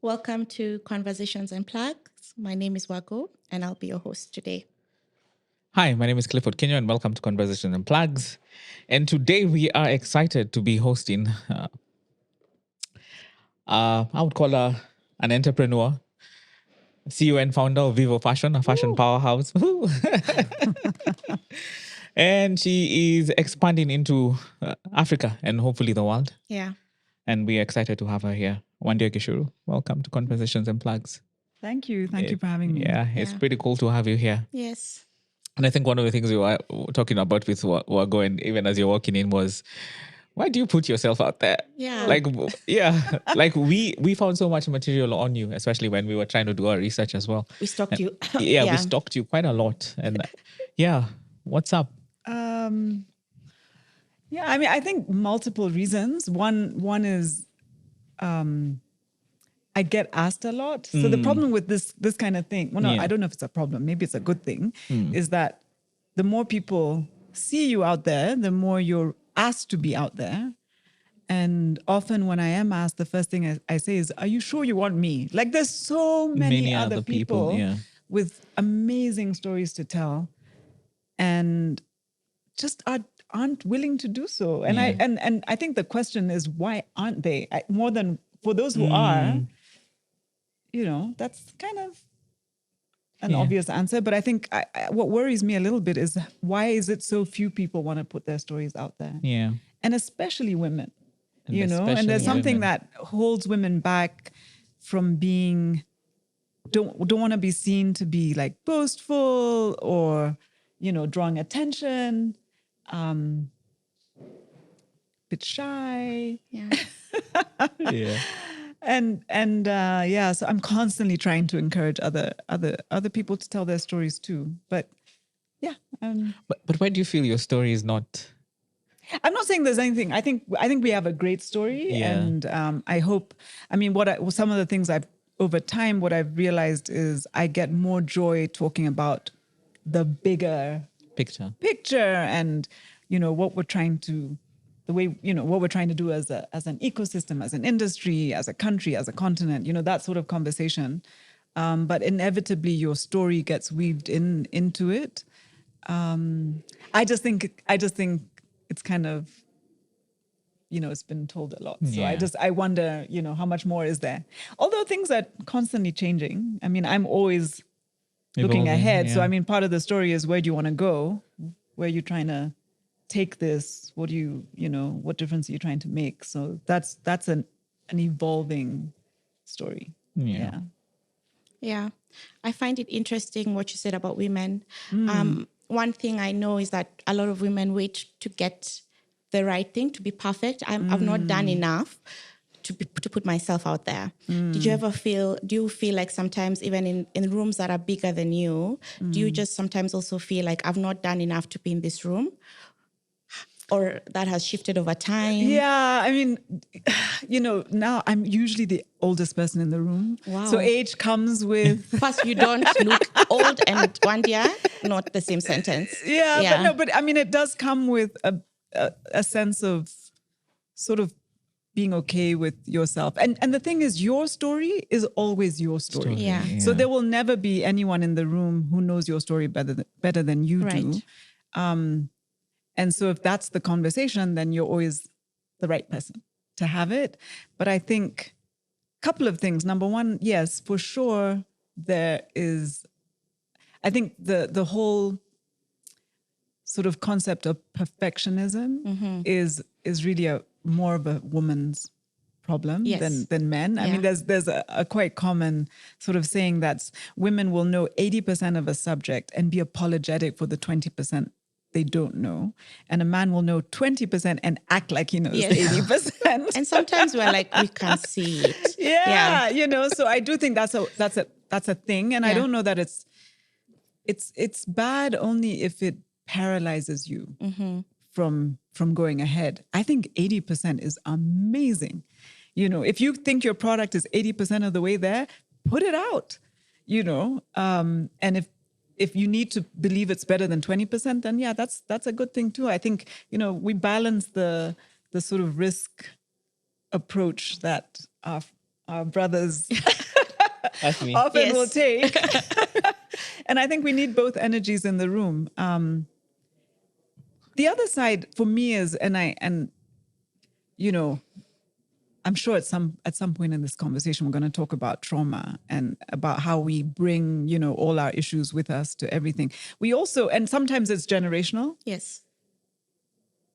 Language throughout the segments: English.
Welcome to Conversations and Plugs. My name is Wago, and I'll be your host today. Hi, my name is Clifford Kenyo, and welcome to Conversations and Plugs. And today we are excited to be hosting, I would call her an entrepreneur, CEO and founder of Vivo Fashion, a fashion powerhouse. And she is expanding into Africa and hopefully the world. Yeah. And we are excited to have her here. Wandia Gichuru, welcome to Conversations and Plugs. Thank you. Thank you for having me. Yeah, it's pretty cool to have you here. Yes. And I think one of the things we were talking about with Wago, and even as you're walking in, was why do you put yourself out there? Yeah. Like we found so much material on you, especially when we were trying to do our research as well. We stalked you. We stalked you quite a lot. And what's up? I think multiple reasons. One is I get asked a lot. So the problem with this kind of thing, I don't know if it's a problem, maybe it's a good thing, is that the more people see you out there, the more you're asked to be out there. And often when I am asked, the first thing I say is, are you sure you want me? Like there's so many other people with amazing stories to tell and just aren't willing to do so. And I think the question is, why aren't they? More than for those who are, that's kind of an obvious answer. But I think what worries me a little bit is why is it so few people want to put their stories out there? Yeah. And especially women, and there's something that holds women back from being, don't want to be seen to be like boastful or, drawing attention, bit shy. Yeah. Yeah. So I'm constantly trying to encourage other people to tell their stories too. But yeah. But why do you feel your story is not? I'm not saying there's anything. I think we have a great story, and I hope. I mean, some of the things over time, what I've realized is I get more joy talking about the bigger picture, and what we're trying to. The way, what we're trying to do as an ecosystem, as an industry, as a country, as a continent, that sort of conversation. But inevitably your story gets weaved into it. I just think it's kind of, it's been told a lot. So I wonder, how much more is there? Although things are constantly changing. I mean, I'm always looking ahead. Yeah. So, I mean, part of the story is where do you want to go? Where are you trying to take this? What do what difference are you trying to make? So that's an evolving story. Yeah. I find it interesting what you said about women. One thing I know is that a lot of women wait to get the right thing, to be perfect. I've not done enough to put myself out there. Do you feel like sometimes even in rooms that are bigger than you, do you just sometimes also feel like I've not done enough to be in this room? Or that has shifted over time? Yeah, I mean, now I'm usually the oldest person in the room. Wow. So age comes with... First, you don't look old and Wandia, not the same sentence. Yeah. But I mean, it does come with a sense of sort of being okay with yourself. And the thing is, your story is always your story. Yeah. So there will never be anyone in the room who knows your story better than you do. And so if that's the conversation, then you're always the right person to have it. But I think a couple of things. Number one, yes, for sure, there is, I think the whole sort of concept of perfectionism is really more of a woman's problem than men. I mean, there's a quite common sort of saying that women will know 80% of a subject and be apologetic for the 20% they don't know, and a man will know 20% and act like he knows 80%. And sometimes we're like, we can't see it. Yeah. So I do think that's a thing, and I don't know that it's bad only if it paralyzes you from going ahead. I think 80% is amazing. If you think your product is 80% of the way there, put it out. And if you need to believe it's better than 20%, then that's a good thing too. I think, we balance the sort of risk approach that our our brothers That's me. often will take. And I think we need both energies in the room. The other side for me is, I'm sure at some point in this conversation, we're going to talk about trauma and about how we bring, all our issues with us to everything. We also, and sometimes it's generational. Yes.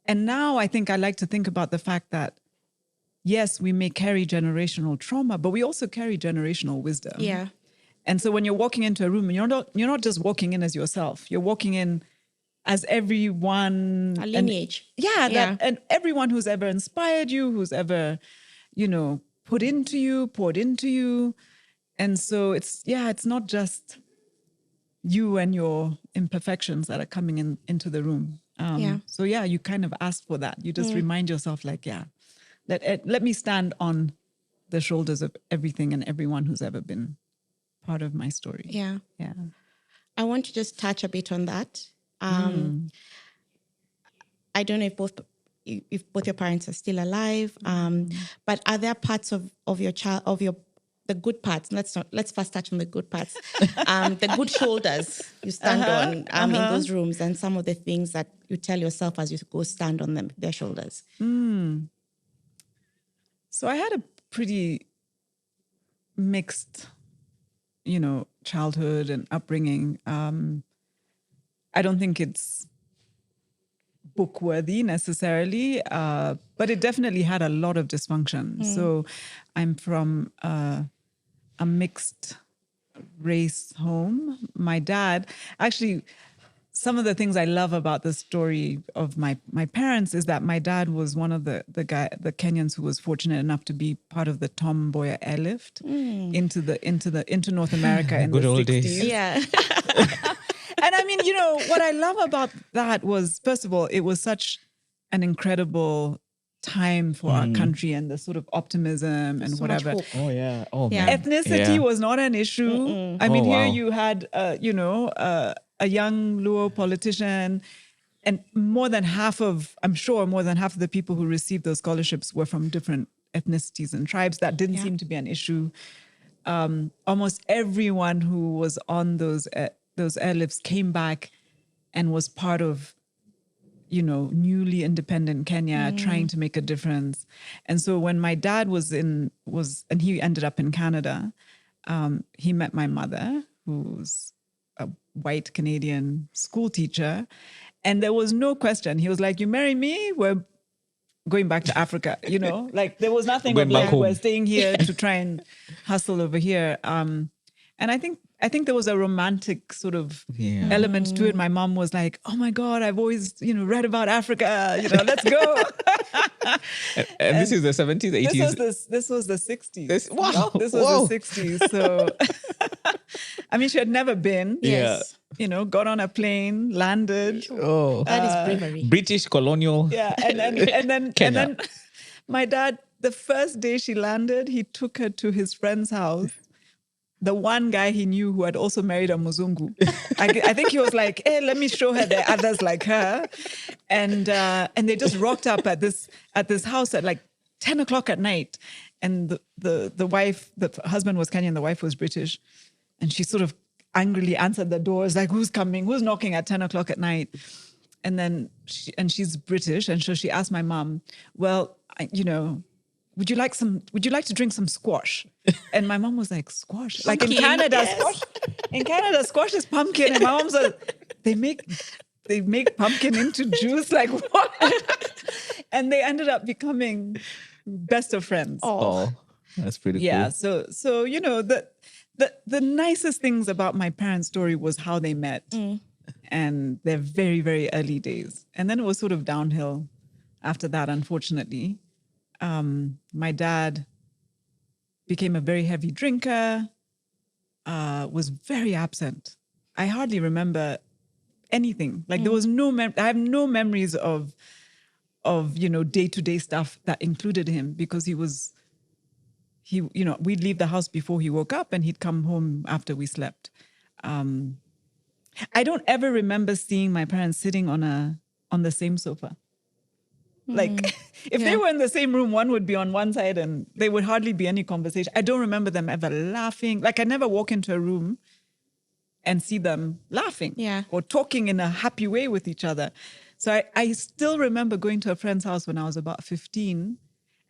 And now I think I like to think about the fact that, yes, we may carry generational trauma, but we also carry generational wisdom. Yeah. And so when you're walking into a room, and you're not just walking in as yourself, you're walking in as everyone. A lineage. And everyone who's ever inspired you, who's ever, poured into you. And so it's not just you and your imperfections that are coming into the room. So you kind of ask for that. You just remind yourself let me stand on the shoulders of everything and everyone who's ever been part of my story. Yeah. Yeah. I want to just touch a bit on that. I don't know if both your parents are still alive, but are there parts of your child, the good parts? Let's first touch on the good parts. The good shoulders you stand on in those rooms, and some of the things that you tell yourself as you go stand on their shoulders. So I had a pretty mixed, childhood and upbringing. I don't think it's book worthy necessarily, but it definitely had a lot of dysfunction. So I'm from a mixed race home. My dad, actually, some of the things I love about the story of my parents is that my dad was one of the Kenyans who was fortunate enough to be part of the Tom Mboya airlift into North America in Good the old 60s. days. Yeah. And I mean, what I love about that was, first of all, it was such an incredible time for our country and the sort of optimism and so much whatever. hope. Oh, yeah. Oh, Yeah. man. Ethnicity Yeah. was not an issue. I mean, here you had, a young Luo politician, and more than half of the people who received those scholarships were from different ethnicities and tribes. That didn't seem to be an issue. Almost everyone who was on those airlifts came back and was part of, newly independent Kenya, trying to make a difference. And so when my dad and he ended up in Canada, he met my mother, who's a white Canadian school teacher. And there was no question. He was like, you marry me, we're going back to Africa, there was nothing Going of back like, home. we're staying here to try and hustle over here. And I think there was a romantic sort of element to it. My mom was like, oh my God, I've always, read about Africa, let's go. And this is the 70s, 80s. This was the 60s. This was the 60s. So, I mean, she had never been. Yes. Got on a plane, landed. Oh, That is bravery. British colonial. Yeah, and then my dad, the first day she landed, he took her to his friend's house. The one guy he knew who had also married a Muzungu. I think he was like, hey, let me show her there are others like her. And they just rocked up at this house at like 10 o'clock at night. And the wife, the husband was Kenyan, the wife was British. And she sort of angrily answered the doors, like, who's coming? Who's knocking at 10 o'clock at night? And then she's British. And so she asked my mom, well, would you like to drink some squash? And my mom was like, squash? Like in Canada, squash? In Canada, squash is pumpkin. And my mom said, they make pumpkin into juice? Like what? And they ended up becoming best of friends. Oh, that's pretty cool. Yeah. So the nicest things about my parents' story was how they met and their very, very early days. And then it was sort of downhill after that, unfortunately. My dad became a very heavy drinker, was very absent. I hardly remember anything. Like there was I have no memories of day-to-day stuff that included him, because we'd leave the house before he woke up and he'd come home after we slept. I don't ever remember seeing my parents sitting on the same sofa. Like If they were in the same room, one would be on one side and there would hardly be any conversation. I don't remember them ever laughing. Like I never walk into a room and see them laughing or talking in a happy way with each other. So I still remember going to a friend's house when I was about 15,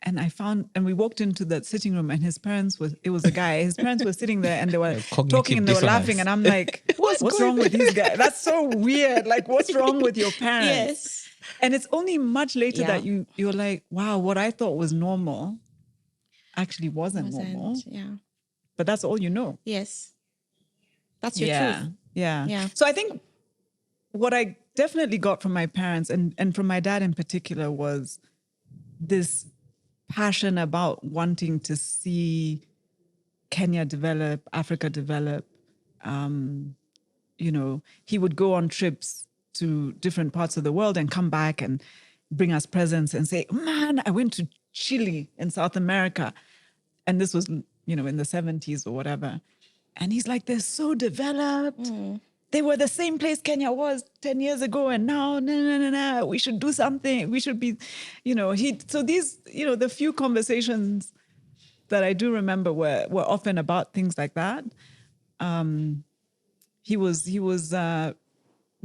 and we walked into the sitting room and it was a guy, his parents were sitting there and they were talking and they were laughing. And I'm like, what's wrong with these guys? That's so weird. Like, what's wrong with your parents? Yes. And it's only much later that you're like, wow, what I thought was normal actually wasn't normal. Yeah. But that's all you know. Yes. That's your truth. Yeah. So I think what I definitely got from my parents and from my dad in particular was this passion about wanting to see Kenya develop, Africa develop. He would go on trips to different parts of the world and come back and bring us presents and say, man, I went to Chile in South America. And this was, in the 70s or whatever. And he's like, they're so developed. They were the same place Kenya was 10 years ago. And now, no, we should do something. We should be, so these, the few conversations that I do remember were often about things like that. He was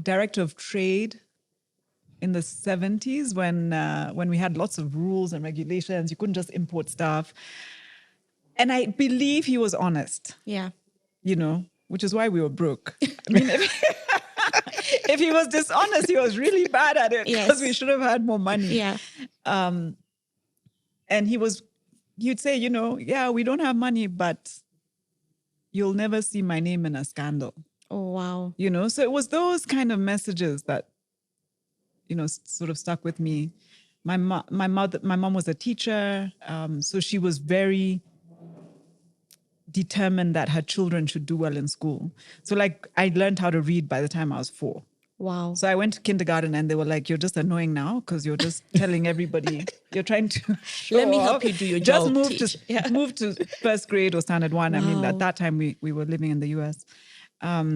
director of trade in the 70s when we had lots of rules and regulations. You couldn't just import stuff. And I believe he was honest. Yeah. Which is why we were broke. I mean, if he was dishonest, he was really bad at it because we should have had more money. Yeah. And he'd say, we don't have money, but you'll never see my name in a scandal. Oh, wow. So it was those kind of messages that, sort of stuck with me. My mom was a teacher. So she was very determined that her children should do well in school. So like I learned how to read by the time I was 4. Wow. So I went to kindergarten and they were like, you're just annoying now because you're just telling everybody, you're trying to show Let me off. help you do your just job. move to first grade or standard 1. Wow. I mean, at that time we were living in the US. But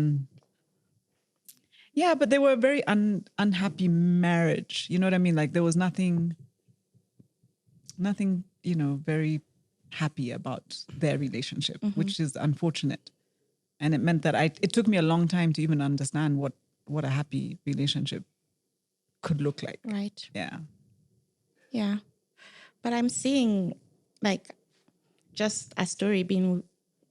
they were a very unhappy marriage. You know what I mean? Like there was nothing, very happy about their relationship, which is unfortunate. And it meant that it took me a long time to even understand what a happy relationship could look like. Right. Yeah. Yeah. But I'm seeing like just a story being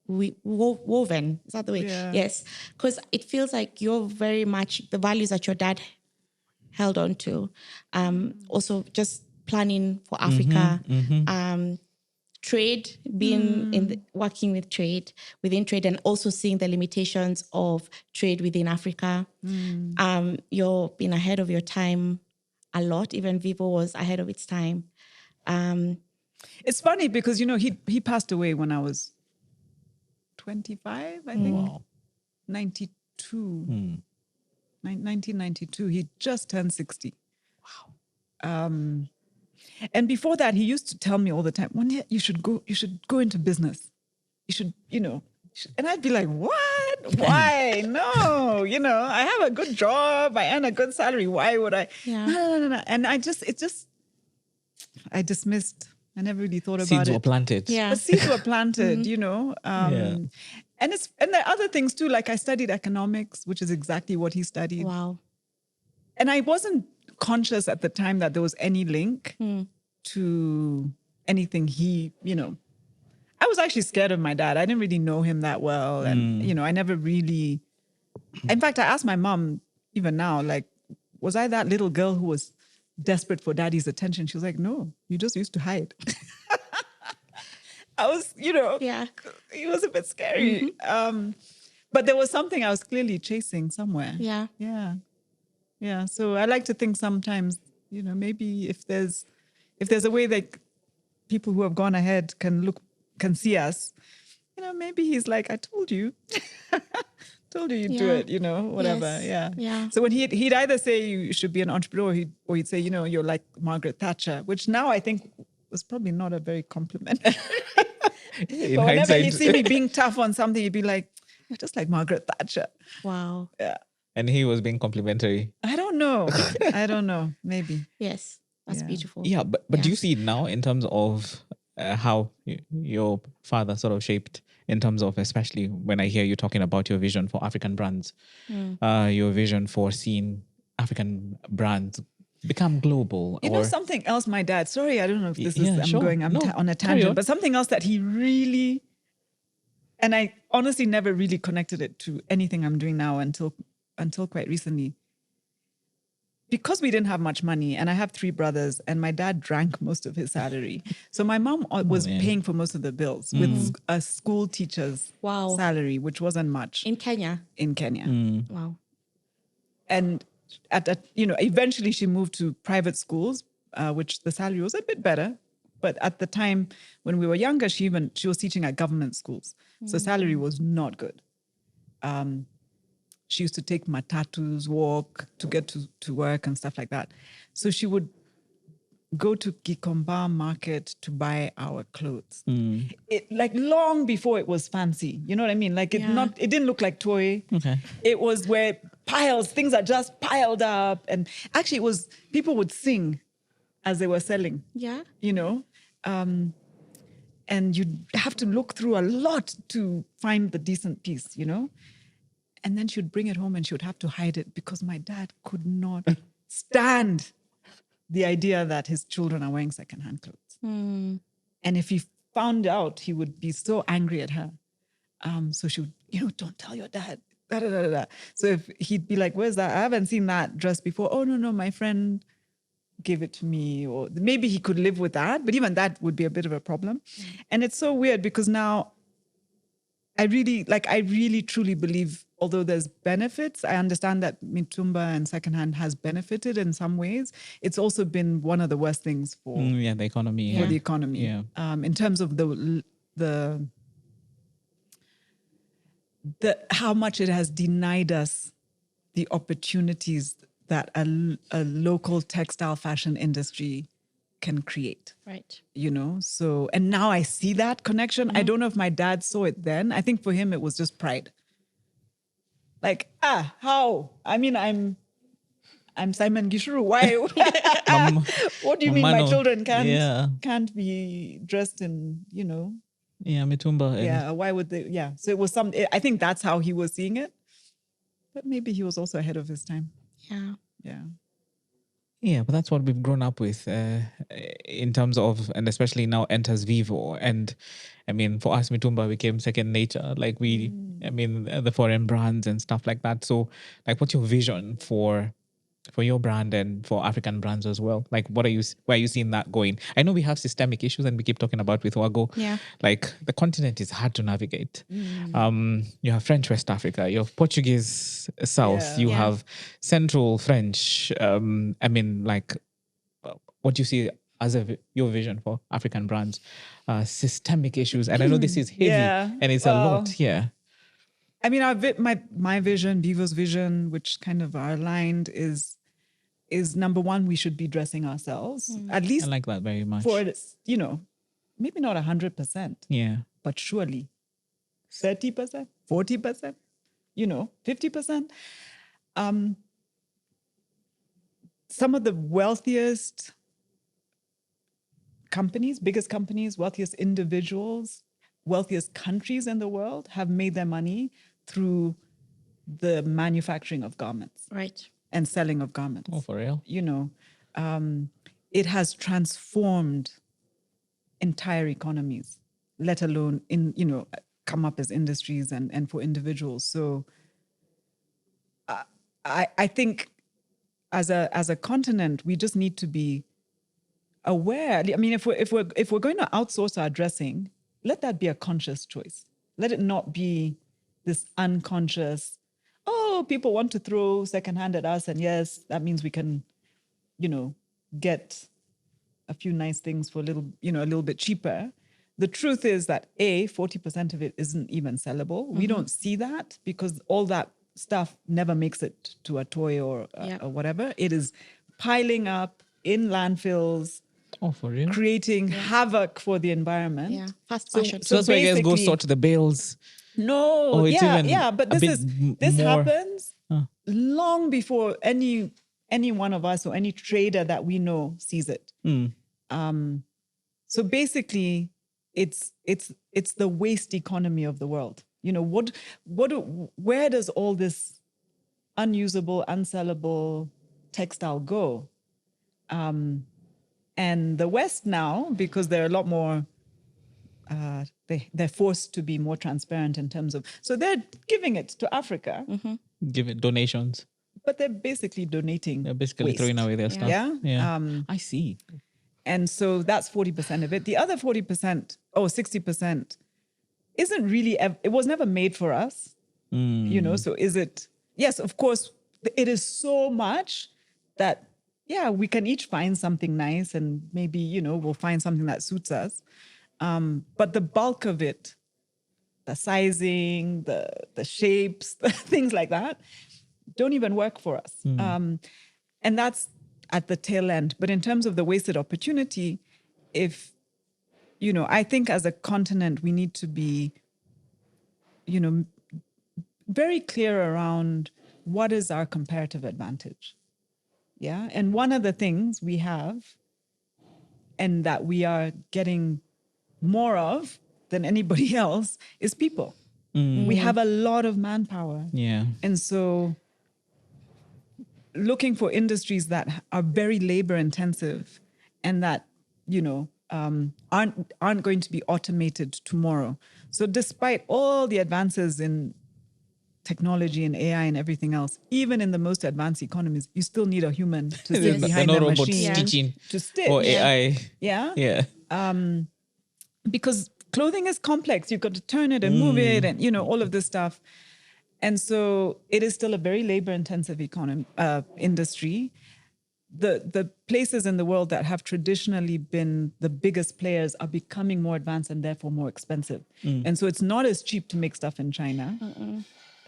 woven. Is that the way? Yeah. Yes. Because it feels like you're very much the values that your dad held on to. Also just planning for Africa. Trade, being working with trade, within trade, and also seeing the limitations of trade within Africa. You're being ahead of your time a lot. Even Vivo was ahead of its time. It's funny because, he passed away when I was 25, I think. Wow. 1992. He just turned 60. Wow. And before that, he used to tell me all the time, Wandia, you should go into business. You should, and I'd be like, what? Why? No, I have a good job. I earn a good salary. Why would I? Yeah. No. And I dismissed. I never really thought about it. Seeds were planted. Yeah. The seeds were planted, And there are other things too. Like I studied economics, which is exactly what he studied. Wow. And I wasn't conscious at the time that there was any link to anything he, I was actually scared of my dad. I didn't really know him that well. And, I never really, in fact, I asked my mom even now, like, was I that little girl who was desperate for daddy's attention? She was like, no, you just used to hide. I was, it was a bit scary. But there was something I was clearly chasing somewhere. Yeah. Yeah. So I like to think sometimes, maybe if there's a way that people who have gone ahead can see us, maybe he's like, I told you. Told you you'd do it, whatever. Yes. Yeah. So when he'd either say you should be an entrepreneur or he'd say, you're like Margaret Thatcher, which now I think was probably not a very compliment. But whenever he'd see me being tough on something, he'd be like, you're just like Margaret Thatcher. Wow. Yeah. And he was being complimentary. I don't know. Maybe. Yes. That's beautiful. Yeah, but do you see it now in terms of how your father sort of shaped, in terms of, especially when I hear you talking about your vision for African brands, your vision for seeing African brands become global? You know, something else my dad, sorry, I don't know if this is, sure. on a tangent, but something else that he really, and I honestly never really connected it to anything I'm doing now until quite recently. Because we didn't have much money, and I have 3 brothers, and my dad drank most of his salary. So my mom was paying for most of the bills with a school teacher's salary, which wasn't much. In Kenya? In Kenya. Wow. And eventually she moved to private schools, which the salary was a bit better. But at the time when we were younger, she was teaching at government schools. So salary was not good. She used to take matatus, walk to get to work and stuff like that. So she would go to Gikomba market to buy our clothes. It, like, long before it was fancy. You know what I mean? Like, it didn't look like toy. Okay. It was where things are just piled up. And actually, it was, people would sing as they were selling. Yeah. You know? And you'd have to look through a lot to find the decent piece, you know? And then she would bring it home and she would have to hide it because my dad could not stand the idea that his children are wearing secondhand clothes. And if he found out, he would be so angry at her. So she would, don't tell your dad. Da, da, da, da, da. So if he'd be like, where's that? I haven't seen that dress before. Oh, no, my friend gave it to me. Or maybe he could live with that, but even that would be a bit of a problem. And it's so weird because now I really truly believe, although there's benefits, I understand that Mitumba and secondhand has benefited in some ways. It's also been one of the worst things for the economy. For the economy, in terms of the how much it has denied us the opportunities that a local textile fashion industry can create. Right. So, and now I see that connection. I don't know if my dad saw it then. I think for him, it was just pride. Like, how? I mean, I'm Simon Gichuru. Why? What do you mean my children can't be dressed in, Yeah, Mitumba. Yeah, why would they? Yeah. So it was I think that's how he was seeing it. But maybe he was also ahead of his time. Yeah. Yeah. Yeah, but that's what we've grown up with in terms of, and especially now enters Vivo. And I mean, for us, Mitumba became second nature. Like the foreign brands and stuff like that. So like, what's your vision for your brand and for African brands as well? Like, where are you seeing that going? I know we have systemic issues and we keep talking about with Wago. Yeah. Like, the continent is hard to navigate. You have French West Africa, you have Portuguese South, you have Central French. What do you see as your vision for African brands? Systemic issues. And I know this is heavy and it's a lot. Yeah. I mean, my vision, Vivo's vision, which kind of are aligned, is number one, we should be dressing ourselves. At least I like that very much. For, maybe not 100%. Yeah. But surely 30%, 40%, 50%. Some of the wealthiest companies, biggest companies, wealthiest individuals, wealthiest countries in the world have made their money through the manufacturing of garments. Right. And selling of garments. Oh, for real? It has transformed entire economies, let alone come up as industries and for individuals. So I think as a continent, we just need to be aware. I mean, if we're going to outsource our dressing, let that be a conscious choice. Let it not be this unconscious, people want to throw secondhand at us, and yes, that means we can, get a few nice things for a little bit cheaper. The truth is that 40% of it isn't even sellable. We don't see that because all that stuff never makes it to a toy or whatever. It is piling up in landfills. Oh, for real? Creating havoc for the environment. Yeah, fast fashion. So that's why you guys go sort the bales. No, but this happens long before any any one of us or any trader that we know sees it. So basically, it's the waste economy of the world. You know, where does all this unusable, unsellable textile go? And the West now, because they're a lot more, they're forced to be more transparent in terms of, so they're giving it to Africa. Give it donations. But they're basically donating. They're basically waste. throwing away their stuff. Yeah. I see. And so that's 40% of it. The other 40%, 60%, isn't really, it was never made for us. You know, so is it, yes, of course, it is so much that, yeah, we can each find something nice and maybe, you know, we'll find something that suits us. But the bulk of it, the sizing, the shapes, things like that, don't even work for us. And that's at the tail end. But in terms of the wasted opportunity, if, you know, I think as a continent, we need to be, you know, very clear around what is our comparative advantage. Yeah. And one of the things we have and that we are getting more of than anybody else is people. We have a lot of manpower. Yeah. And so looking for industries that are very labor intensive and that, you know, aren't going to be automated tomorrow. So despite all the advances in technology and AI and everything else, even in the most advanced economies, you still need a human to sit behind the machine stitching to stitch. or AI. Yeah. Yeah. Because clothing is complex. You've got to turn it and move it and, you know, all of this stuff. And so it is still a very labor-intensive industry. The places in the world that have traditionally been the biggest players are becoming more advanced and therefore more expensive. And so it's not as cheap to make stuff in China.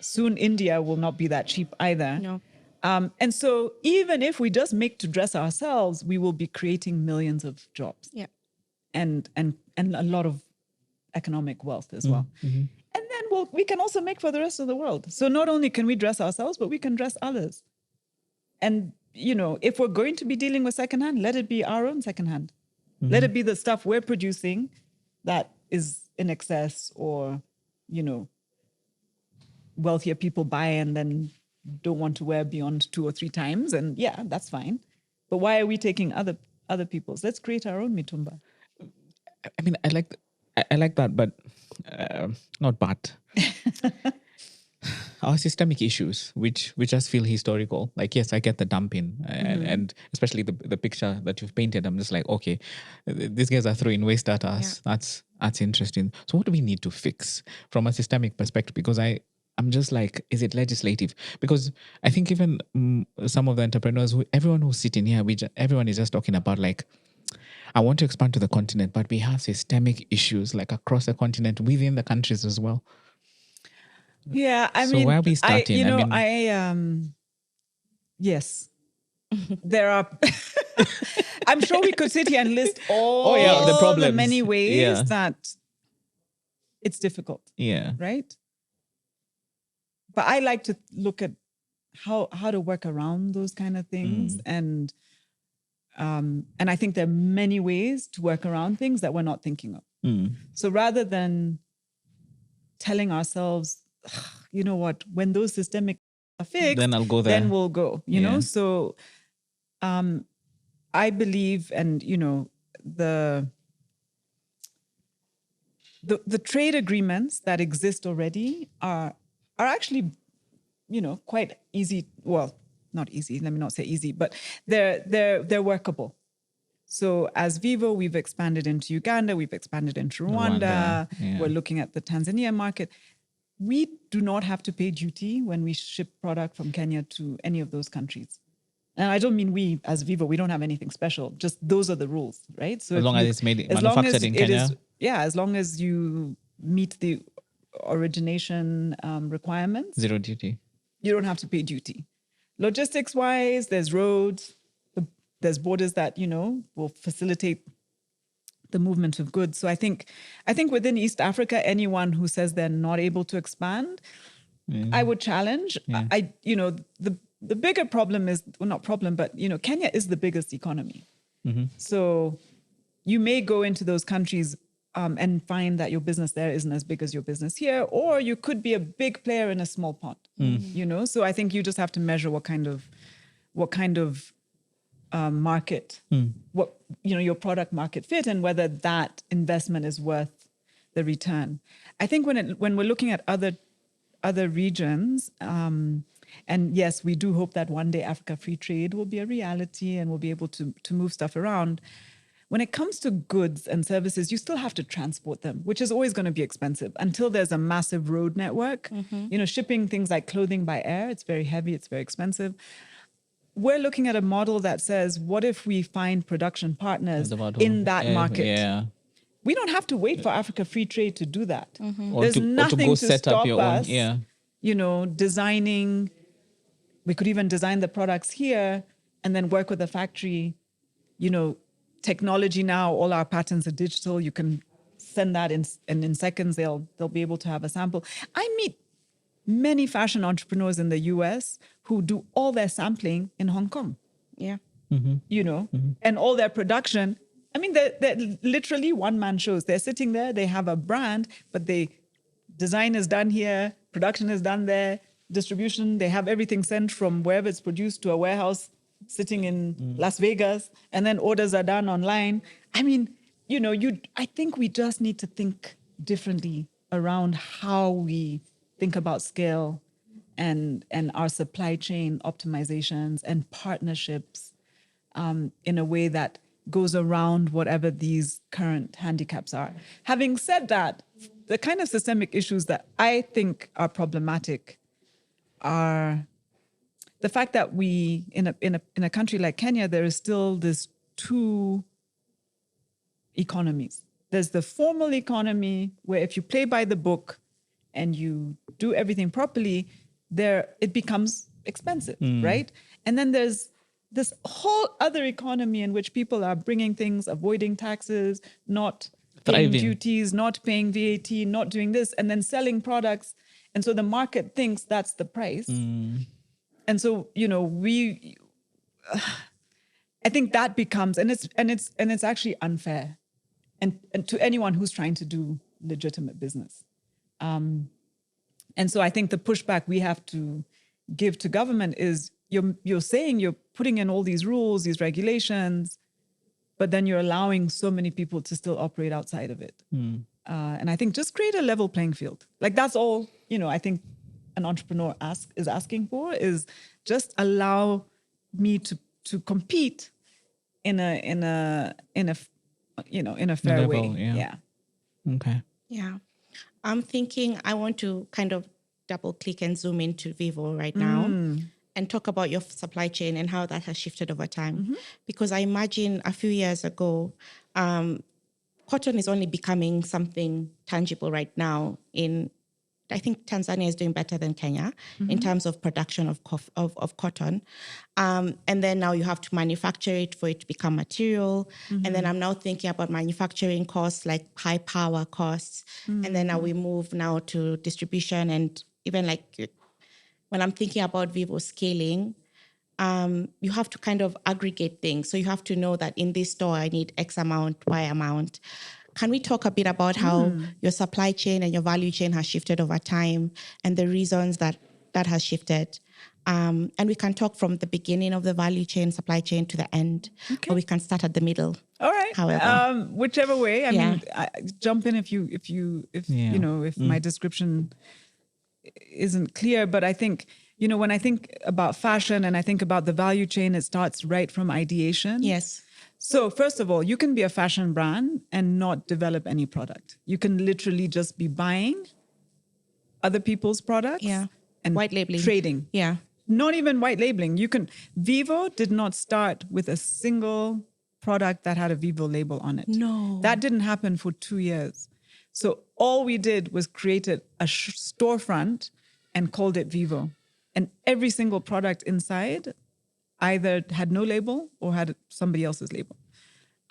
Soon India will not be that cheap either. No. And so even if we just make to dress ourselves, we will be creating millions of jobs. Yeah. And a lot of economic wealth as well. And then we can also make for the rest of the world. So not only can we dress ourselves, but we can dress others. And, you know, if we're going to be dealing with secondhand, let it be our own secondhand. Let it be the stuff we're producing that is in excess or, you know, wealthier people buy and then don't want to wear beyond 2 or 3 times. And yeah, that's fine. But why are we taking other people's? Let's create our own Mitumba. I mean, I like that, but not but. Our systemic issues, which just feel historical. Like, yes, I get the dumping, and especially the picture that you've painted. I'm just like, okay, these guys are throwing waste at us. Yeah. That's interesting. So, what do we need to fix from a systemic perspective? Because I'm just like, is it legislative? Because I think even some of the entrepreneurs, everyone who's sitting here, everyone is just talking about like, I want to expand to the continent, but we have systemic issues like across the continent, within the countries as well. Yeah, I So mean, where are we starting? Yes, there are. I'm sure we could sit here and list all the problems. the many ways Yeah. that it's difficult. Yeah. Right. But I like to look at how to work around those kind of things, and I think there are many ways to work around things that we're not thinking of. So rather than telling ourselves, you know what, when those systemic are fixed, Then I'll go there. then we'll go, you know? So I believe, and, you know, the trade agreements that exist already are actually, you know, quite easy. Well, not easy. Let me not say easy, but they're workable. So as Vivo, we've expanded into Uganda, we've expanded into Rwanda. Yeah. We're looking at the Tanzania market. We do not have to pay duty when we ship product from Kenya to any of those countries. And I don't mean we as Vivo, we don't have anything special. Just those are the rules, right? So as long as it's manufactured in Kenya. As long as you meet the origination requirements. 0 duty. You don't have to pay duty. Logistics-wise, there's roads, there's borders that, you know, will facilitate the movement of goods. So I think within East Africa, anyone who says they're not able to expand, I would challenge. Yeah. the bigger problem is, well, not problem, but, Kenya is the biggest economy. So you may go into those countries and find that your business there isn't as big as your business here, or you could be a big player in a small pond, So I think you just have to measure what kind of market, what, your product market fit, and whether that investment is worth the return. I think when we're looking at other regions, and yes, we do hope that one day Africa free trade will be a reality and we'll be able to move stuff around. When it comes to goods and services, you still have to transport them, which is always going to be expensive until there's a massive road network. Shipping things like clothing by air, it's very heavy, it's very expensive. We're looking at a model that says, what if we find production partners in that market? Yeah. We don't have to wait for Africa free trade to do that. Or There's nothing to stop us, designing. We could even design the products here and then work with a factory. Technology now, all our patents are digital. You can send that in seconds. They'll be able to have a sample. I meet many fashion entrepreneurs in the US who do all their sampling in Hong Kong. Yeah. And all their production. I mean, they're literally one-man shows. They're sitting there, they have a brand, but design is done here, production is done there, distribution, they have everything sent from wherever it's produced to a warehouse sitting in Las Vegas, and then orders are done online. I mean, I think we just need to think differently around how we think about scale and our supply chain optimizations and partnerships in a way that goes around whatever these current handicaps are. Having said that, the kind of systemic issues that I think are problematic are the fact that we, in a country like Kenya, there is still this two economies. There's the formal economy where if you play by the book and you do everything properly, it becomes expensive, right? And then there's this whole other economy in which people are bringing things, avoiding taxes, not paying duties, not paying VAT, not doing this, and then selling products. And so the market thinks that's the price. And so, I think that becomes, and it's actually unfair, and to anyone who's trying to do legitimate business. And so I think the pushback we have to give to government is you're saying you're putting in all these rules, these regulations, but then you're allowing so many people to still operate outside of it. And I think just create a level playing field. Like that's all, I think an entrepreneur is asking for, is just allow me to compete in a fair way. Yeah. Okay. Yeah. I'm thinking I want to kind of double click and zoom into Vivo right now and talk about your supply chain and how that has shifted over time. Because I imagine a few years ago, cotton is only becoming something tangible right now I think Tanzania is doing better than Kenya in terms of production of cotton. And then now you have to manufacture it for it to become material. And then I'm now thinking about manufacturing costs, like high power costs. And then now we move now to distribution. And even like when I'm thinking about Vivo scaling, you have to kind of aggregate things. So you have to know that in this store, I need X amount, Y amount. Can we talk a bit about how your supply chain and your value chain has shifted over time and the reasons that has shifted? And we can talk from the beginning of the value chain, supply chain to the end, or we can start at the middle. All right. However, whichever way. I mean, jump in if my description isn't clear. But I think, when I think about fashion and I think about the value chain, it starts right from ideation. Yes. So first of all, you can be a fashion brand and not develop any product. You can literally just be buying other people's products and white labeling, trading. Yeah. Not even white labeling. Vivo did not start with a single product that had a Vivo label on it. No. That didn't happen for 2 years. So all we did was created a storefront and called it Vivo. And every single product inside either had no label or had somebody else's label.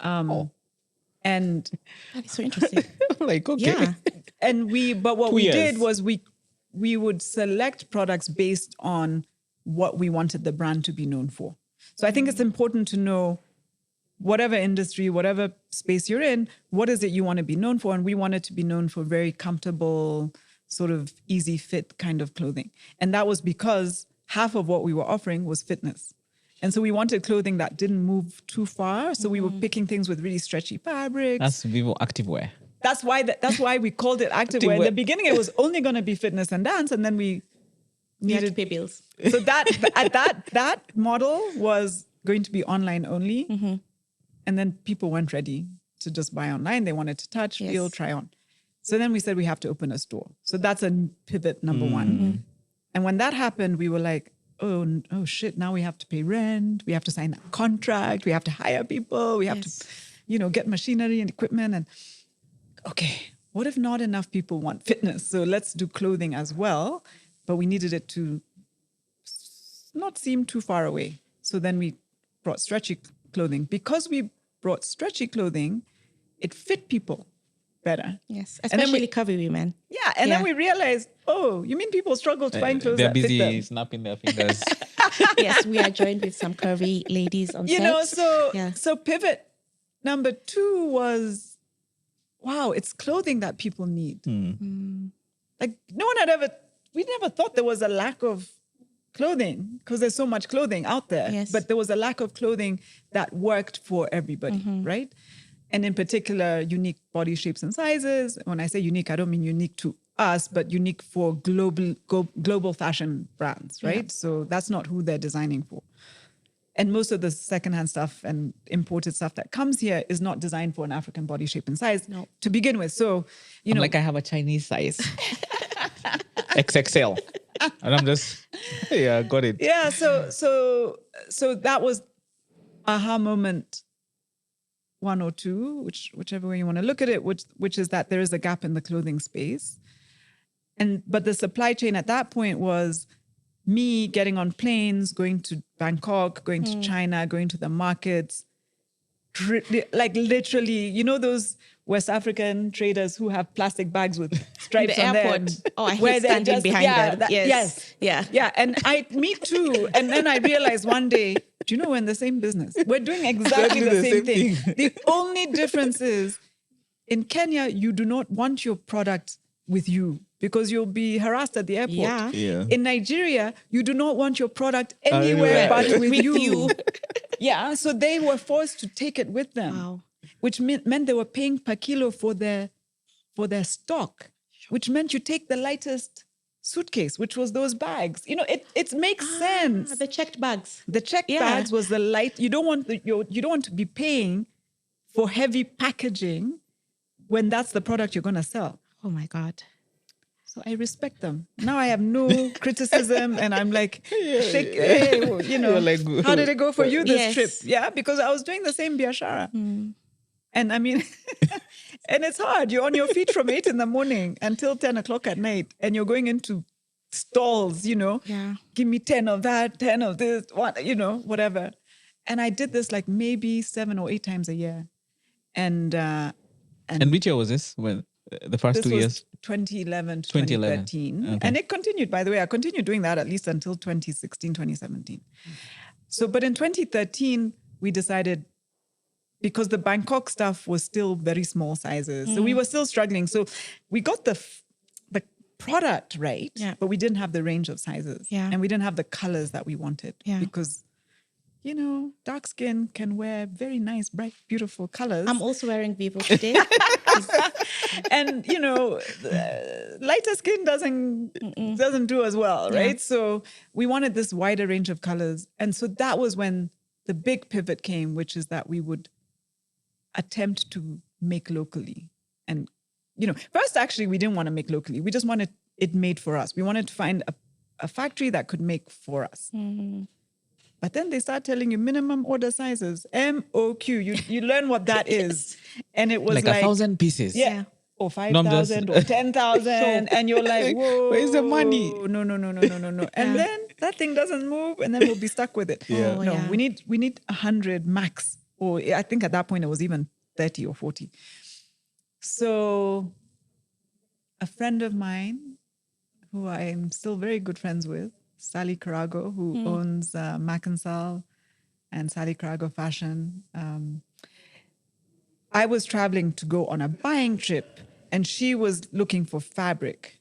And that is so interesting. Like, okay. Yeah. And what we did was we would select products based on what we wanted the brand to be known for. So I think it's important to know whatever industry, whatever space you're in, what is it you want to be known for? And we wanted to be known for very comfortable, sort of easy fit kind of clothing. And that was because half of what we were offering was fitness. And so we wanted clothing that didn't move too far. So we were picking things with really stretchy fabrics. That's Vivo activewear. That's why we called it activewear. In the beginning, it was only going to be fitness and dance. And then we needed to pay bills. So that model was going to be online only. Mm-hmm. And then people weren't ready to just buy online. They wanted to touch, feel, try on. So then we said we have to open a store. So that's a pivot number one. Mm-hmm. And when that happened, we were like, oh shit, now we have to pay rent. We have to sign a contract. We have to hire people. We have to, get machinery and equipment. And okay, what if not enough people want fitness? So let's do clothing as well. But we needed it to not seem too far away. So then we brought stretchy clothing. Because we brought stretchy clothing, it fit people better. Yes, especially curvy women. Yeah, and then we realized, you mean people struggle to find clothes that fit them? They're busy snapping their fingers. Yes, we are joined with some curvy ladies on set. So pivot number 2 was, wow, it's clothing that people need. Like we never thought there was a lack of clothing because there's so much clothing out there. Yes. But there was a lack of clothing that worked for everybody, right? And in particular, unique body shapes and sizes. When I say unique, I don't mean unique to us, but unique for global fashion brands, right? Yeah. So that's not who they're designing for. And most of the secondhand stuff and imported stuff that comes here is not designed for an African body shape and size to begin with. So, like I have a Chinese size. XXL. And I'm just, got it. Yeah, so that was aha moment 1 or 2, whichever way you want to look at it, which is that there is a gap in the clothing space. But the supply chain at that point was me getting on planes, going to Bangkok, going to China, going to the markets, like literally, those West African traders who have plastic bags with stripes the on airport. them. Oh, I hate standing behind them. Yes. Yeah. And me too. And then I realized one day, do you know, we're in the same business. We're doing exactly the same thing. The only difference is in Kenya, you do not want your product with you because you'll be harassed at the airport. Yeah. In Nigeria, you do not want your product anywhere but with you. Yeah. So they were forced to take it with them, which meant they were paying per kilo for their stock, which meant you take the lightest suitcase, which was those bags. It makes sense. The checked bags. The checked bags was the light. You don't want to be paying for heavy packaging when that's the product you're going to sell. Oh my God. So I respect them. Now I have no criticism, and I'm like, hey, how did it go for you this trip? Yeah, because I was doing the same biashara. And I mean, and it's hard. You're on your feet from 8 a.m. until 10 o'clock at night, and you're going into stalls, give me 10 of that, 10 of this, whatever. And I did this like maybe 7 or 8 times a year. And which year was this? When the first 2 years? 2011 to 2013. Okay. And it continued, by the way. I continued doing that at least until 2016, 2017. So, but in 2013, we decided, because the Bangkok stuff was still very small sizes. So we were still struggling. So we got the product right, but we didn't have the range of sizes. Yeah. And we didn't have the colors that we wanted. Yeah. Because, dark skin can wear very nice, bright, beautiful colors. I'm also wearing Vivo today. And, lighter skin doesn't do as well, right? Yeah. So we wanted this wider range of colors. And so that was when the big pivot came, which is that we would attempt to make locally. And, first, actually, we didn't want to make locally. We just wanted it made for us. We wanted to find a factory that could make for us. Mm-hmm. But then they start telling you minimum order sizes, MOQ. You learn what that is. And it was like 1,000 pieces. Yeah. Or 5,000 or 10,000. And you're like, whoa. Where's the money? No. And then that thing doesn't move, and then we'll be stuck with it. Yeah. We need 100 max. Or I think at that point it was even 30 or 40. So a friend of mine, who I'm still very good friends with, Sally Carago, who owns Mackensal and Sally Carago Fashion. I was traveling to go on a buying trip, and she was looking for fabric.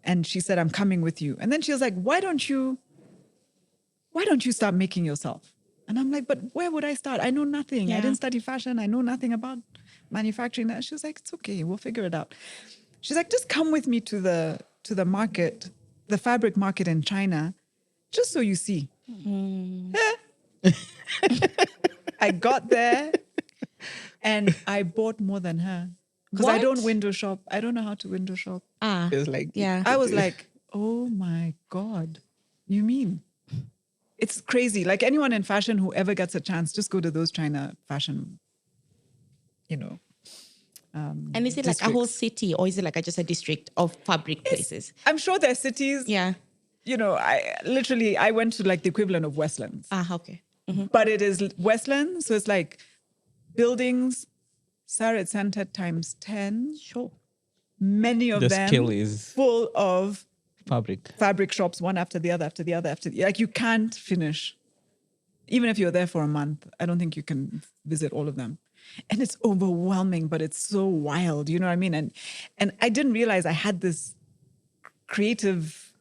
And she said, I'm coming with you. And then she was like, why don't you start making yourself? And I'm like, but where would I start? I know nothing. I didn't study fashion. I know nothing about manufacturing that. She was like, it's okay. We'll figure it out. She's like, just come with me to the market, the fabric market in China, just so you see. I got there and I bought more than her. Because I don't window shop. I don't know how to window shop. It was like, I was like, oh my God, you mean? It's crazy. Like anyone in fashion who ever gets a chance, just go to those China fashion, and is it like a whole city, or is it like just a district of fabric places? I'm sure there are cities. Yeah. I went to like the equivalent of Westlands. Okay. But it is Westlands, so it's like buildings, Sarit Center times 10. Sure. Many of the them skill is full of fabric shops, one after the other, like you can't finish. Even if you're there for a month, I don't think you can visit all of them. And it's overwhelming, but it's so wild, you know what I mean? And I didn't realize I had this creative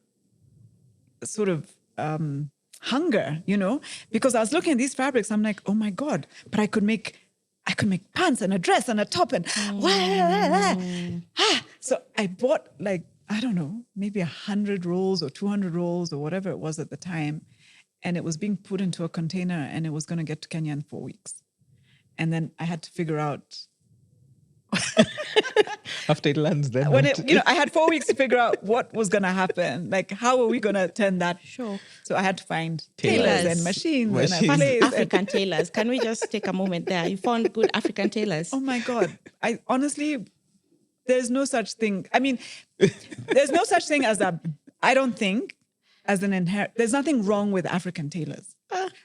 sort of hunger, because I was looking at these fabrics, I'm like, oh my God, but I could make pants and a dress and a top and so I bought like, I don't know, maybe 100 rolls or 200 rolls or whatever it was at the time. And it was being put into a container and it was going to get to Kenya in 4 weeks. And then I had to figure out after it lands then. I had 4 weeks to figure out what was going to happen. Like, how are we going to turn that? Sure. So I had to find tailors and machines. And African tailors. Can we just take a moment there? You found good African tailors. Oh my God. I honestly, there's no such thing. I mean, there's no such thing as I don't think, as an inherent, there's nothing wrong with African tailors.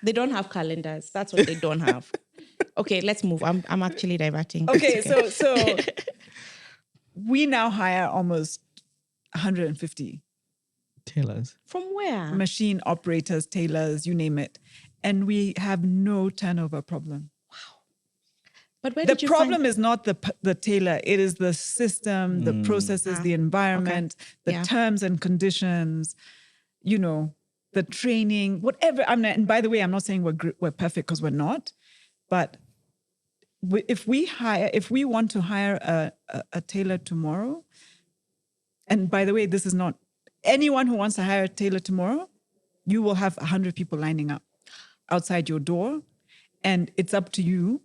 They don't have calendars. That's what they don't have. Okay, let's move. I'm actually diverting. Okay, so we now hire almost 150 tailors. From where? Machine operators, tailors, you name it. And we have no turnover problem. Wow. But where the problem is not the tailor. It is the system, the processes, the environment, the terms and conditions, the training, whatever. And by the way, I'm not saying we're perfect, because we're not. But if we want to hire a tailor tomorrow, and by the way, this is not anyone who wants to hire a tailor tomorrow, you will have 100 people lining up outside your door, and it's up to you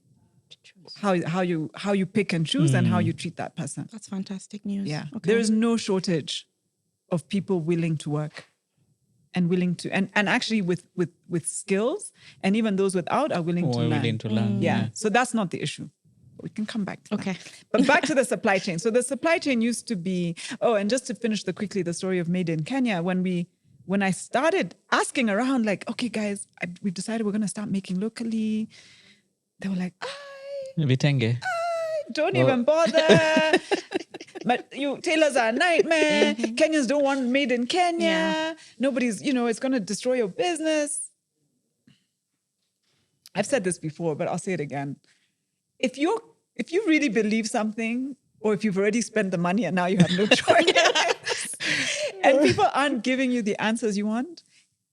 how you pick and choose and how you treat that person. That's fantastic news. Yeah, okay. There is no shortage of people willing to work. And willing to, and actually with skills, and even those without are willing to learn. Yeah. So that's not the issue. We can come back to that. But back to the supply chain. So the supply chain used to be, and just to finish quickly the story of Made in Kenya, when I started asking around, like, okay, guys, we've decided we're going to start making locally. They were like, Vitenge. Don't even bother. But tailors are a nightmare. Kenyans don't want made in Kenya. Yeah. Nobody's, it's going to destroy your business. I've said this before, but I'll say it again. If you really believe something, or if you've already spent the money and now you have no choice, and people aren't giving you the answers you want,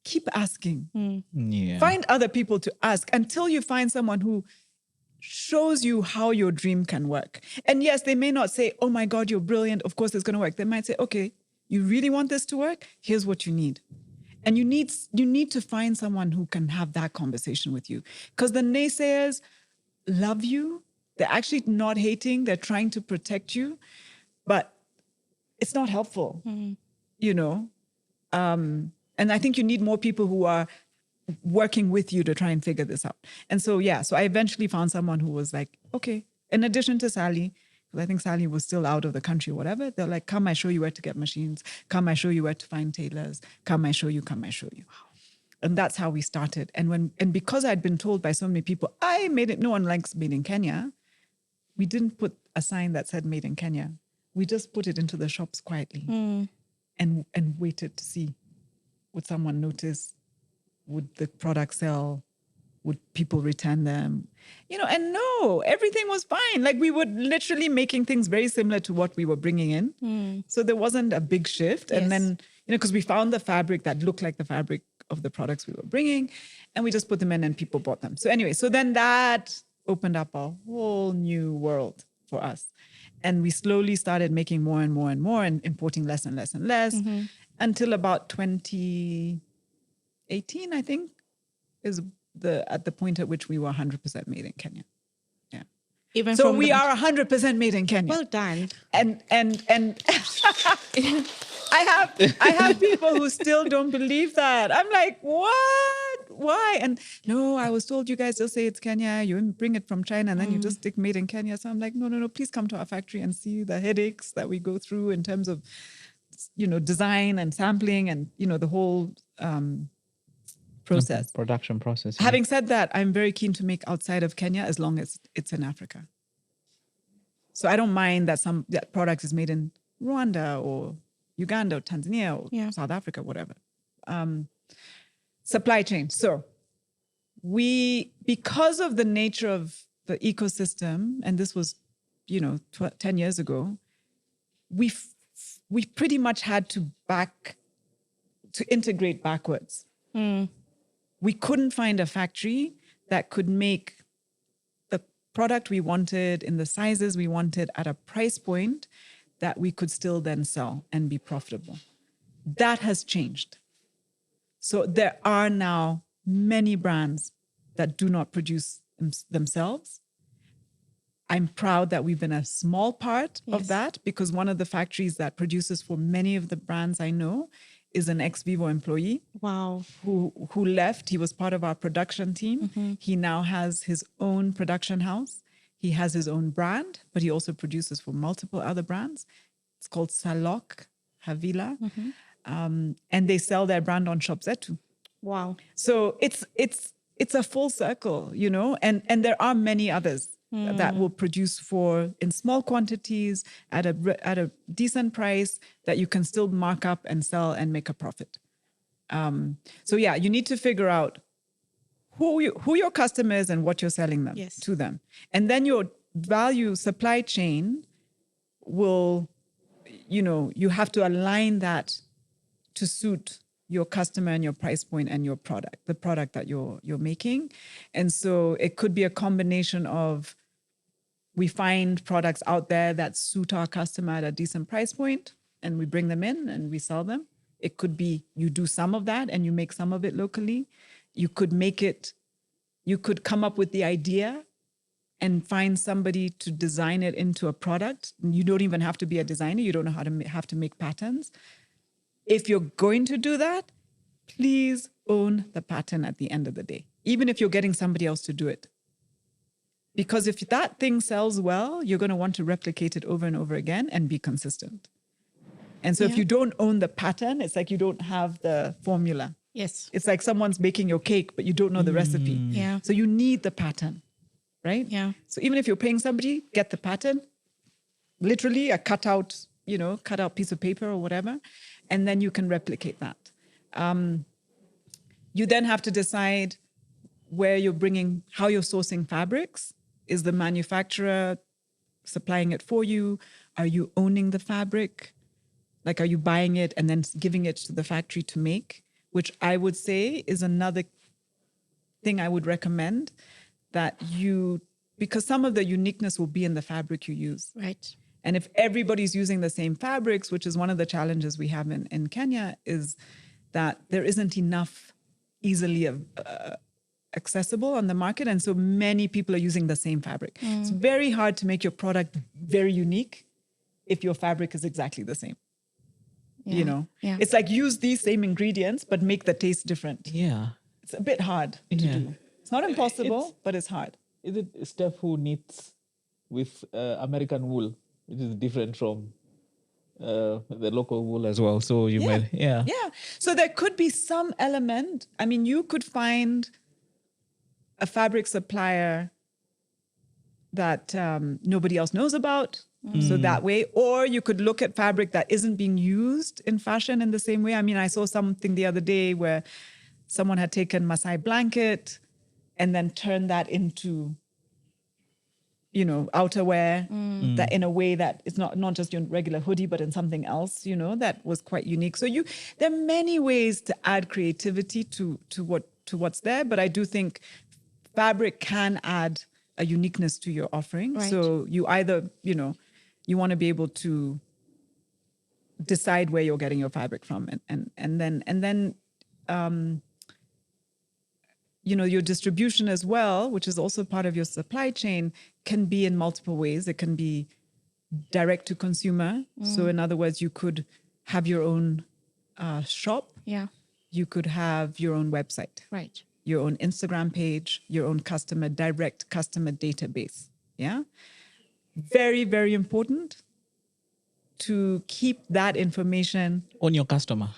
keep asking. Yeah. Find other people to ask until you find someone who shows you how your dream can work. And yes, they may not say, oh my God, you're brilliant, of course it's going to work. They might say, okay, you really want this to work? Here's what you need. And you need to find someone who can have that conversation with you. Because the naysayers love you. They're actually not hating. They're trying to protect you. But it's not helpful, And I think you need more people who are working with you to try and figure this out. And so I eventually found someone who was like, okay, in addition to Sally, because I think Sally was still out of the country or whatever, they're like, come, I show you where to get machines. Come, I show you where to find tailors. Come, I show you. And that's how we started. And because I'd been told by so many people, no one likes Made in Kenya, we didn't put a sign that said Made in Kenya. We just put it into the shops quietly and waited to see. Would someone notice? Would the product sell? Would people return them? And no, everything was fine. Like we were literally making things very similar to what we were bringing in. So there wasn't a big shift. And then, because we found the fabric that looked like the fabric of the products we were bringing, and we just put them in and people bought them. So anyway, so then that opened up a whole new world for us. And we slowly started making more and more and more and importing less and less and less until about 2018, I think, is at the point at which we were 100% made in Kenya. Yeah. Even so from we are 100% made in Kenya. Well done. And I have people who still don't believe that. I'm like, what? Why? And no, I was told you guys just say it's Kenya, you bring it from China, and then you just stick made in Kenya. So I'm like, no, please come to our factory and see the headaches that we go through in terms of, design and sampling and, the whole process. Production process. Yeah. Having said that, I'm very keen to make outside of Kenya as long as it's in Africa. So I don't mind that that product is made in Rwanda or Uganda or Tanzania or South Africa, whatever. Supply chain. So because of the nature of the ecosystem, and this was, 10 years ago, we pretty much had to integrate backwards. We couldn't find a factory that could make the product we wanted in the sizes we wanted at a price point that we could still then sell and be profitable. That has changed. So there are now many brands that do not produce themselves. I'm proud that we've been a small part of that, because one of the factories that produces for many of the brands I know is an ex-Vivo employee. Wow. Who left. He was part of our production team. He now has his own production house. He has his own brand, but he also produces for multiple other brands. It's called Salok Havila. And they sell their brand on Shop Zetu. Wow. So it's a full circle, and there are many others that will produce in small quantities at a decent price that you can still mark up and sell and make a profit. So you need to figure out who your customer is and what you're selling them to them. And then your value supply chain will, you have to align that to suit your customer and your price point and your product, the product that you're making. And so it could be a combination of, we find products out there that suit our customer at a decent price point and we bring them in and we sell them. It could be you do some of that and you make some of it locally. You could come up with the idea and find somebody to design it into a product. You don't even have to be a designer. You don't know have to make patterns. If you're going to do that, please own the pattern at the end of the day, even if you're getting somebody else to do it. Because if that thing sells well, you're going to want to replicate it over and over again and be consistent. And so if you don't own the pattern, it's like you don't have the formula. Yes. It's like someone's baking your cake, but you don't know the recipe. Yeah. So you need the pattern, right? Yeah. So even if you're paying somebody, get the pattern, literally a cutout piece of paper or whatever, and then you can replicate that. You then have to decide where you're bringing, how you're sourcing fabrics. Is the manufacturer supplying it for you? Are you owning the fabric? Like, are you buying it and then giving it to the factory to make? Which I would say is another thing I would recommend, because some of the uniqueness will be in the fabric you use. Right. And if everybody's using the same fabrics, which is one of the challenges we have in Kenya, is that there isn't enough easily accessible on the market. And so many people are using the same fabric. It's very hard to make your product very unique if your fabric is exactly the same. Yeah. It's like use these same ingredients, but make the taste different. Yeah. It's a bit hard to do. It's not impossible, but it's hard. Is it Steph who knits with American wool, which is different from the local wool as well? So Yeah. So there could be some element. I mean, you could find a fabric supplier that nobody else knows about, So that way, or you could look at fabric that isn't being used in fashion in the same way. I mean, I saw something the other day where someone had taken Masai blanket and then turned that into, outerwear that in a way that it's not just your regular hoodie, but in something else, that was quite unique. So there are many ways to add creativity to what's there, but I do think fabric can add a uniqueness to your offering. Right. So you either, you want to be able to decide where you're getting your fabric from, and then your distribution as well, which is also part of your supply chain, can be in multiple ways. It can be direct to consumer. So in other words, you could have your own shop. Yeah. You could have your own website. Right. Your own Instagram page, your own direct customer database. Yeah. Very, very important to keep that information on your customer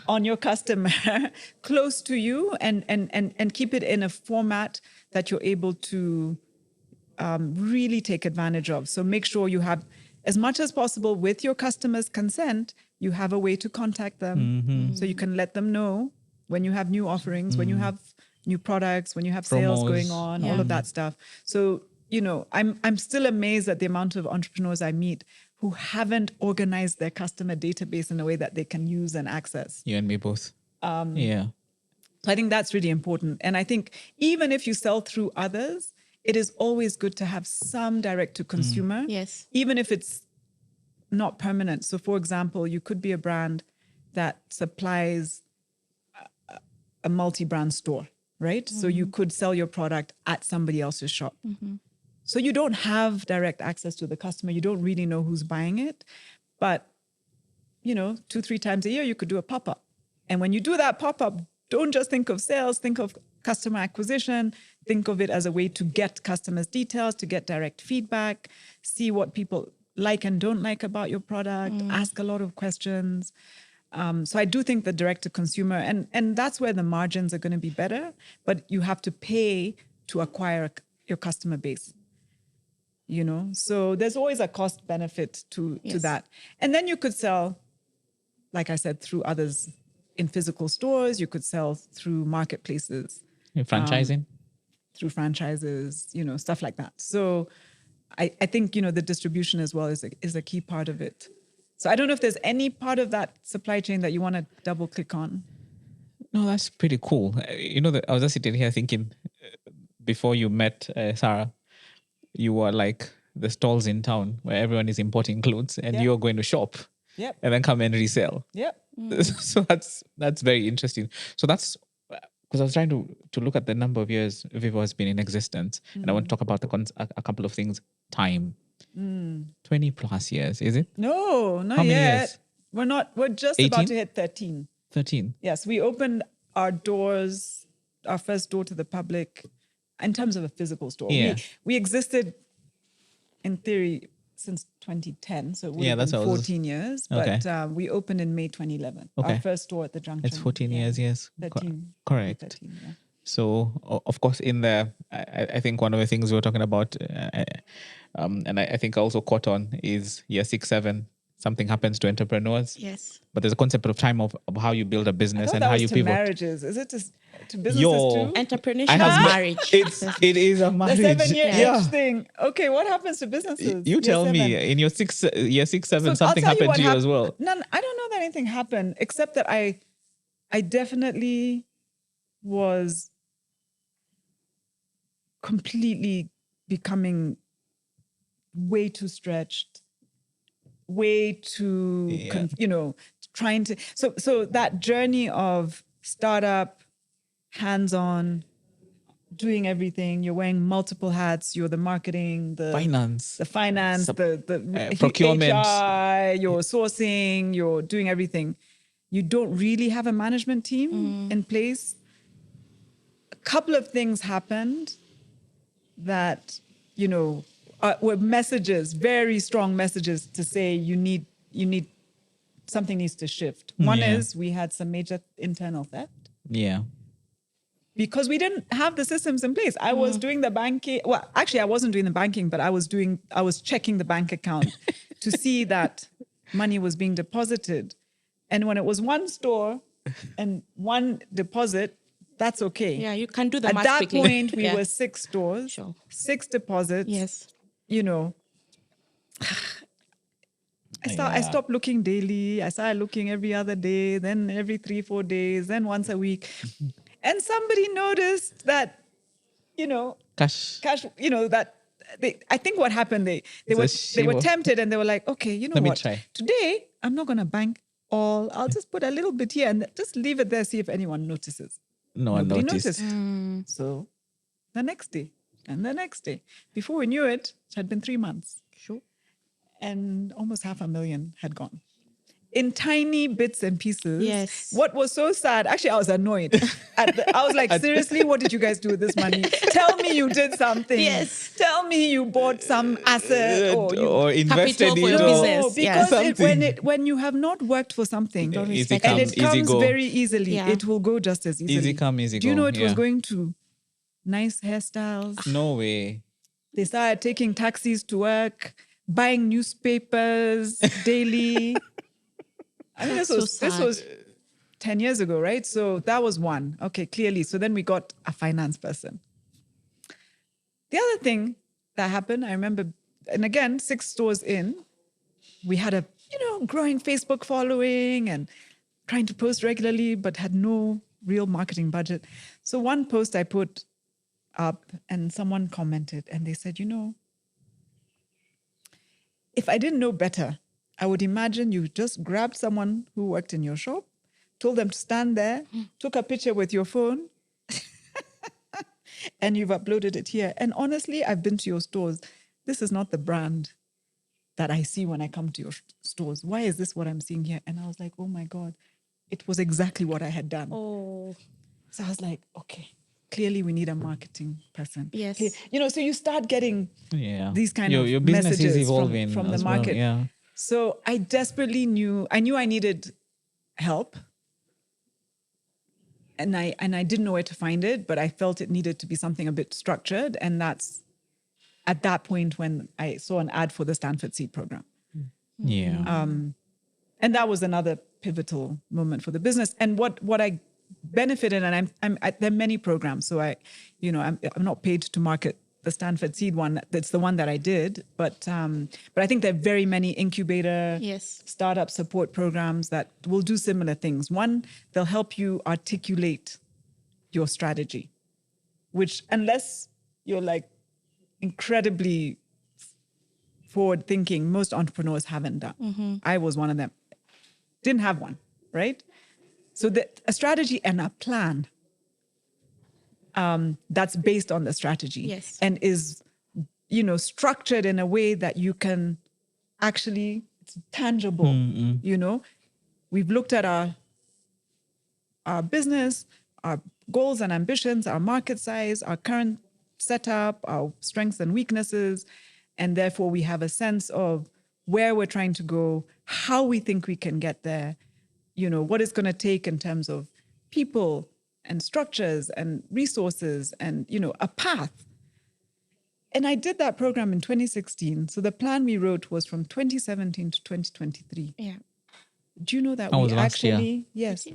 close to you, and keep it in a format that you're able to really take advantage of. So make sure you have, as much as possible with your customers' consent, you have a way to contact them. So you can let them know when you have new offerings, when you have new products, when you have sales going on, all of that stuff. So, I'm still amazed at the amount of entrepreneurs I meet who haven't organized their customer database in a way that they can use and access. You and me both. Yeah. So I think that's really important. And I think even if you sell through others, it is always good to have some direct to consumer. Yes. Even if it's not permanent. So for example, you could be a brand that supplies a multi-brand store, right? So you could sell your product at somebody else's shop. So you don't have direct access to the customer. You don't really know who's buying it. But, 2-3 times a year, you could do a pop-up. And when you do that pop-up, don't just think of sales, think of customer acquisition, think of it as a way to get customers' details, to get direct feedback, see what people like and don't like about your product, ask a lot of questions. So I do think the direct to consumer, and that's where the margins are going to be better, but you have to pay to acquire your customer base. So there's always a cost benefit to that. And then you could sell, like I said, through others in physical stores. You could sell through marketplaces. Franchising? Through franchises, stuff like that. So I think, the distribution as well is a key part of it. So I don't know if there's any part of that supply chain that you want to double click on. No, that's pretty cool. I was just sitting here thinking, before you met Sarah, you were like the stalls in town where everyone is importing clothes, and you're going to shop and then come and resell. So that's very interesting. So that's because I was trying to look at the number of years Vivo has been in existence, and I want to talk about a couple of things. Time, 20 plus years, is it? No, not How many yet. years? We're just 18? about to hit 13. 13. Yes, we opened our first door to the public in terms of a physical store. Yeah. We existed in theory since 2010, so it would have been 14 years. But we opened in May 2011. Our first store at the Junction. It's 14 years, yes. 13. Correct. 13, yeah. So, of course, in there, I think one of the things we were talking about, and I think I also caught on, is year 6, 7, something happens to entrepreneurs. Yes. But there's a concept of time of how you build a business and how you pivot. Marriages. Is it to businesses too? Entrepreneurship is marriage. It is a marriage. The 7-year age thing. Okay, what happens to businesses? You tell me. In your year 6, 7, something happened to you as well. No, I don't know that anything happened, except that I definitely was completely becoming way too stretched, way too, trying to. So that journey of startup, hands-on, doing everything. You're wearing multiple hats. You're the marketing, the finance, the procurement, HR, you're sourcing, you're doing everything. You don't really have a management team in place. A couple of things happened that, were messages, very strong messages to say you need something needs to shift. One is we had some major internal theft. Yeah. Because we didn't have the systems in place. I was doing the banking. Well, actually, I wasn't doing the banking, but I was checking the bank account to see that money was being deposited. And when it was one store and one deposit, that's okay. Yeah, you can do the At math that quickly. point, we Yeah. were 6 stores, Sure. 6 deposits. Yes. You know, I stopped looking daily. I started looking every other day, then every 3-4 days, then once a week. And somebody noticed that, you know, Cash. you know, that I think what happened, they were tempted and they were like, okay, you know what? Try. Today, I'm not going to bank all. I'll just put a little bit here and just leave it there, see if anyone notices. No one Nobody noticed. So the next day and the next day, before we knew it, it had been 3 months. Sure. And almost 500,000 had gone in tiny bits and pieces. Yes. What was so sad, actually, I was annoyed. I was like, seriously, what did you guys do with this money? Tell me you did something. Yes. Tell me you bought some asset or invested capital for in your or business. because when you have not worked for something, Easy and come, it easy comes go. very easily, Yeah. it will go just as easily. Easy come, easy Do you go, know it was yeah. going to nice hairstyles? No way. They started taking taxis to work, buying newspapers daily. I mean, this was 10 years ago, right? So that was one. Okay, clearly. So then we got a finance person. The other thing that happened, I remember, and again, 6 stores in, we had a, growing Facebook following and trying to post regularly, but had no real marketing budget. So one post I put up and someone commented and they said, if I didn't know better, I would imagine you just grabbed someone who worked in your shop, told them to stand there, took a picture with your phone, and you've uploaded it here. And honestly, I've been to your stores. This is not the brand that I see when I come to your stores. Why is this what I'm seeing here? And I was like, oh my God, it was exactly what I had done. Oh. So I was like, okay, clearly we need a marketing person. Yes. So you start getting these kind your of business messages is evolving from the as well, market. yeah. So I desperately knew I needed help. And I didn't know where to find it, but I felt it needed to be something a bit structured. And that's at that point when I saw an ad for the Stanford Seed program. Yeah. And that was another pivotal moment for the business. And what I benefited, and there are many programs. So I'm not paid to market the Stanford Seed one. That's the one that I did. But I think there are very many incubator startup support programs that will do similar things. One, they'll help you articulate your strategy, which unless you're like incredibly forward thinking, most entrepreneurs haven't done. Mm-hmm. I was one of them. Didn't have one, right? So a strategy and a plan that's based on the strategy and is, structured in a way that you can actually, it's tangible. We've looked at our business, our goals and ambitions, our market size, our current setup, our strengths and weaknesses, and therefore we have a sense of where we're trying to go, how we think we can get there, what it's going to take in terms of people and structures and resources and, a path. And I did that program in 2016. So the plan we wrote was from 2017 to 2023. Yeah. Do you know that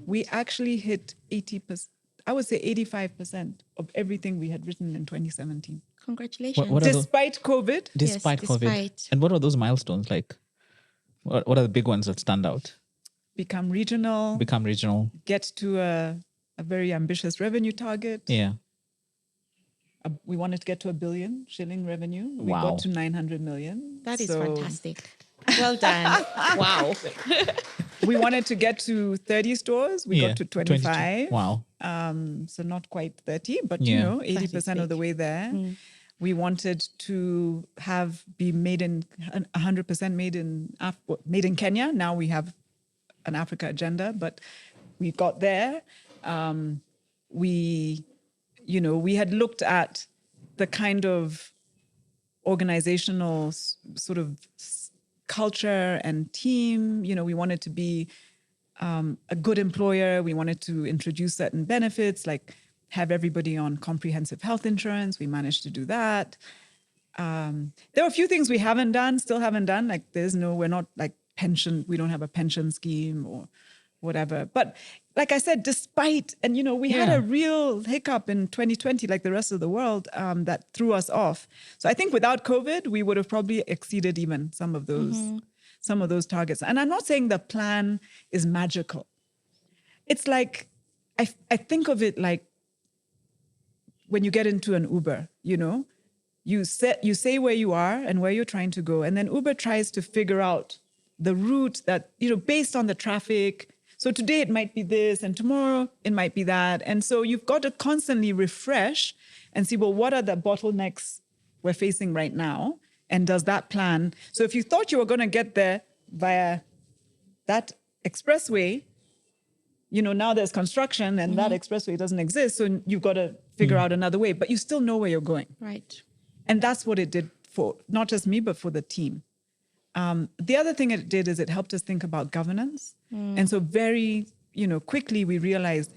we actually hit 80%, I would say 85% of everything we had written in 2017. Congratulations. Despite COVID. Despite COVID. And what are those milestones like? What are the big ones that stand out? Become regional. Get to a very ambitious revenue target. Yeah. We wanted to get to 1 billion shilling revenue. We got to 900 million. That is fantastic. Well done. Wow. We wanted to get to 30 stores. We got to 25. 22. Wow. So not quite 30, but 80% of the way there. Mm. We wanted to be made in 100% made in Kenya. Now we have an Africa agenda, but we got there. We had looked at the kind of organizational sort of culture and team. We wanted to be a good employer. We wanted to introduce certain benefits, like have everybody on comprehensive health insurance. We managed to do that. There are a few things we still haven't done. Like we're not like pension. We don't have a pension scheme or whatever. But like I said, despite, and we had a real hiccup in 2020, like the rest of the world, that threw us off. So I think without COVID, we would have probably exceeded even some of those targets. And I'm not saying the plan is magical. It's like, I think of it like when you get into an Uber, you say where you are and where you're trying to go. And then Uber tries to figure out the route that, based on the traffic. So today it might be this and tomorrow it might be that. And so you've got to constantly refresh and see, well, what are the bottlenecks we're facing right now? And does that plan? So if you thought you were going to get there via that expressway, now there's construction and that expressway doesn't exist. So you've got to figure out another way, but you still know where you're going. Right. And that's what it did for not just me, but for the team. The other thing it did is it helped us think about governance. And so very, quickly we realized,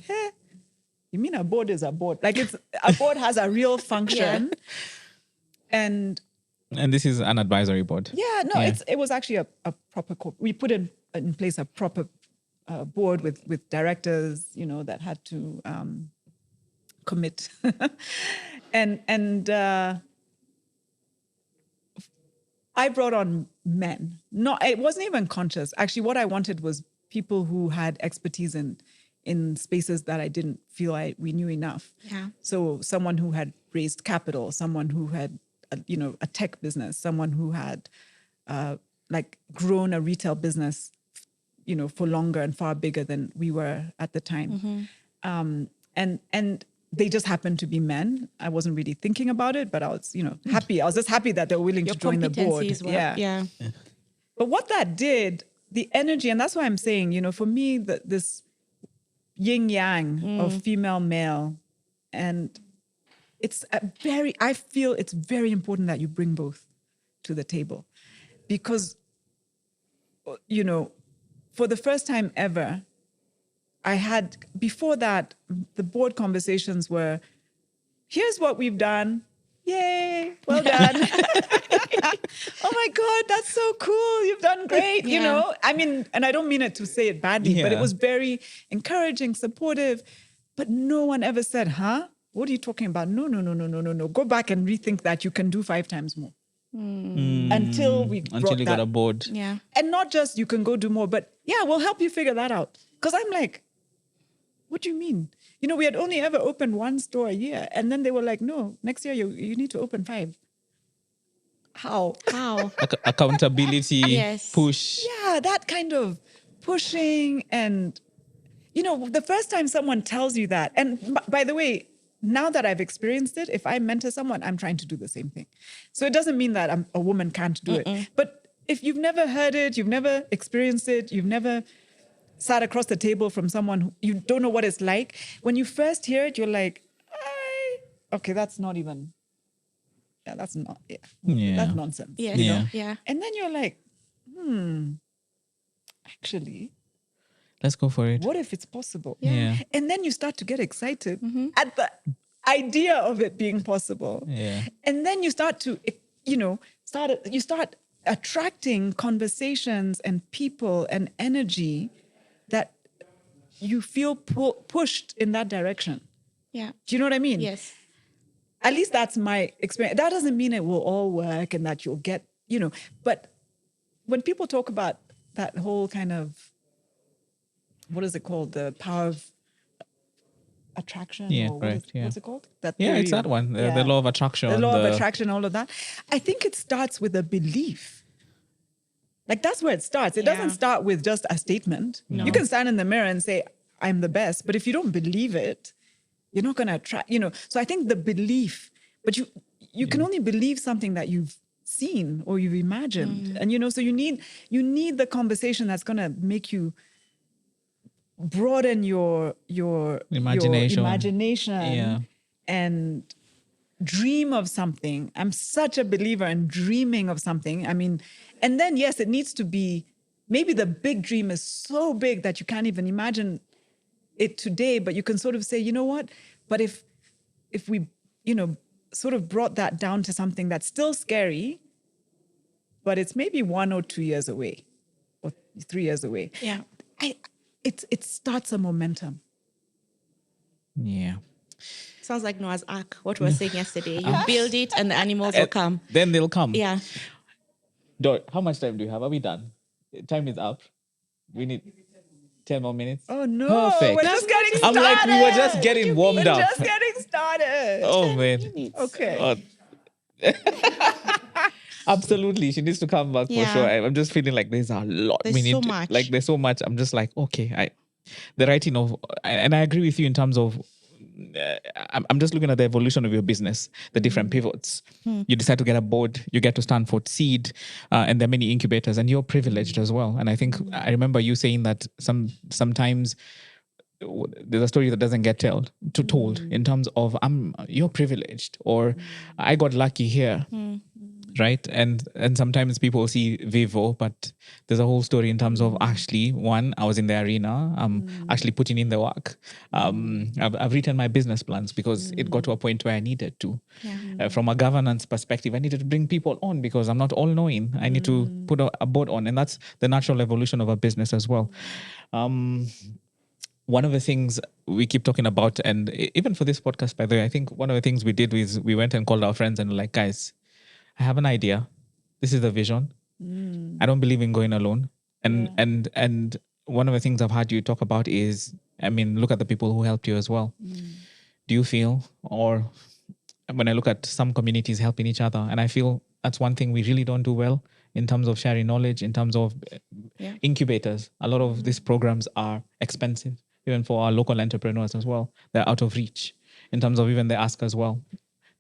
you mean a board is a board? Like a board has a real function. And this is an advisory board. Yeah, no, it was actually a proper, we put in place a proper board with directors, that had to commit. and I brought on men. It wasn't even conscious. Actually, what I wanted was people who had expertise in spaces that I didn't feel we knew enough. Yeah. So someone who had raised capital, someone who had, a tech business, someone who had grown a retail business, for longer and far bigger than we were at the time. And they just happened to be men. I wasn't really thinking about it, but I was, happy. I was just happy that they were willing to join the board. Yeah. But what that did, the energy, and that's why I'm saying, for me, this yin yang of female, male, and I feel it's very important that you bring both to the table, because, for the first time ever, before that, the board conversations were, here's what we've done. Yay, well done. Oh my God, that's so cool. You've done great, I mean, and I don't mean it to say it badly, but it was very encouraging, supportive. But no one ever said, what are you talking about? No. Go back and rethink that. You can do 5 times more. Until you got a board. Yeah. And not just you can go do more, but we'll help you figure that out. Because I'm like, what do you mean? We had only ever opened 1 store a year. And then they were like, no, next year you need to open 5. How? Accountability, push. Yeah, that kind of pushing. And, the first time someone tells you that, and by the way, now that I've experienced it, if I mentor someone, I'm trying to do the same thing. So it doesn't mean that a woman can't do it. But if you've never heard it, you've never experienced it, you've never sat across the table from someone who you don't know what it's like, when you first hear it, you're like, okay, that's not even, that's nonsense. Yeah. And then you're like, actually, let's go for it. What if it's possible? Yeah. And then you start to get excited at the idea of it being possible. Yeah. And then you start to, start attracting conversations and people and energy that you feel pushed in that direction. Yeah. Do you know what I mean? Yes. At least that's my experience. That doesn't mean it will all work and that you'll get, but when people talk about that whole kind of, what is it called? The power of attraction? What's it called? It's that one. The law of attraction. The law of attraction, all of that. I think it starts with a belief. Like that's where it starts. It doesn't start with just a statement. No. You can stand in the mirror and say, I'm the best. But if you don't believe it, you're not going to attract, So I think the belief, but you can only believe something that you've seen or you've imagined. And, so you need the conversation that's going to make you broaden your imagination and dream of something. I'm such a believer in dreaming of something. I mean, and then, yes, it needs to be, maybe the big dream is so big that you can't even imagine it today, but you can sort of say, you know what? But if we, sort of brought that down to something that's still scary, but it's maybe 1 or 2 years away or 3 years away. Yeah. It starts a momentum. Yeah. Sounds like Noah's Ark, what we were saying yesterday. You build it and the animals will come. Then they'll come. Yeah. Dor, how much time do you have? Are we done? Time is up. We need 10 more minutes. Oh no, Perfect. we're just getting I'm started. like, we were just getting warmed up. Just getting started. Oh, man. Okay. Absolutely. She needs to come back for sure. I'm just feeling like there's a lot. There's so much. Like, there's so much. I'm just like, okay, the writing of, and I agree with you in terms of, I'm just looking at the evolution of your business, the different pivots. You decide to get a board, you get to Stanford seed, and there are many incubators, and you're privileged as well. And I think I remember you saying that sometimes there's a story that doesn't get told in terms of you're privileged, or I got lucky here. Right. And sometimes people see Vivo, but there's a whole story in terms of actually, one, I was in the arena, actually putting in the work. I've written my business plans because it got to a point where I needed to. From a governance perspective, I needed to bring people on because I'm not all knowing. I need to put a board on, and that's the natural evolution of a business as well. One of the things we keep talking about, and even for this podcast, by the way, I think one of the things we did was we went and called our friends and were like, guys, I have an idea. This is the vision. I don't believe in going alone. And one of the things I've heard you talk about is, look at the people who helped you as well. Do you feel, or when I look at some communities helping each other, and I feel that's one thing we really don't do well in terms of sharing knowledge, in terms of incubators. A lot of these programs are expensive, even for our local entrepreneurs as well. They're out of reach in terms of even the ask as well.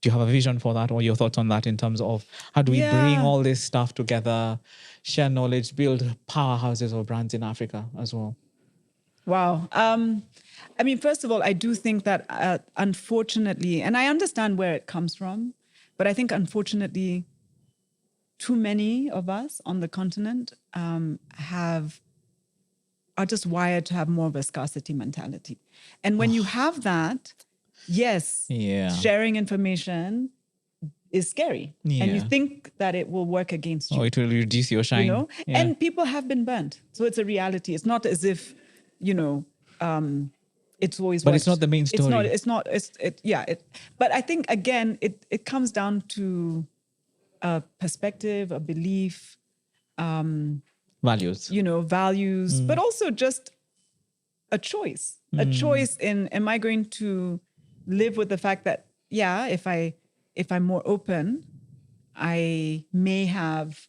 Do you have a vision for that, or your thoughts on that in terms of how do we bring all this stuff together, share knowledge, build powerhouses or brands in Africa as well? Wow. First of all, I do think that unfortunately, and I understand where it comes from, but I think unfortunately, too many of us on the continent are just wired to have more of a scarcity mentality. And when you have that, yes, sharing information is scary. And you think that it will work against you. Oh, it will reduce your shine. You know? And people have been burnt. So it's a reality. It's not as if, it's always But it's not the main story. But I think, again, it comes down to a perspective, a belief, values. Values, but also just a choice. A choice in, am I going to live with the fact that, if I'm more open, I may have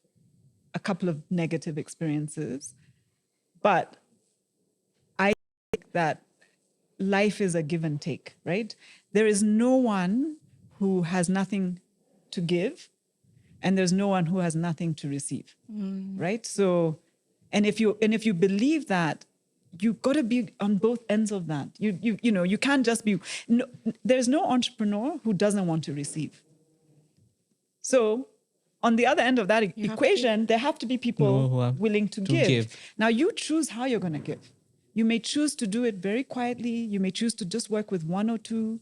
a couple of negative experiences, but I think that life is a give and take, right? There is no one who has nothing to give, and there's no one who has nothing to receive, right? So, and if you believe that, you've got to be on both ends of that. You can't just be. No, there's no entrepreneur who doesn't want to receive. So, on the other end of that equation, there have to be people who are willing to give. Now, you choose how you're going to give. You may choose to do it very quietly. You may choose to just work with 1 or 2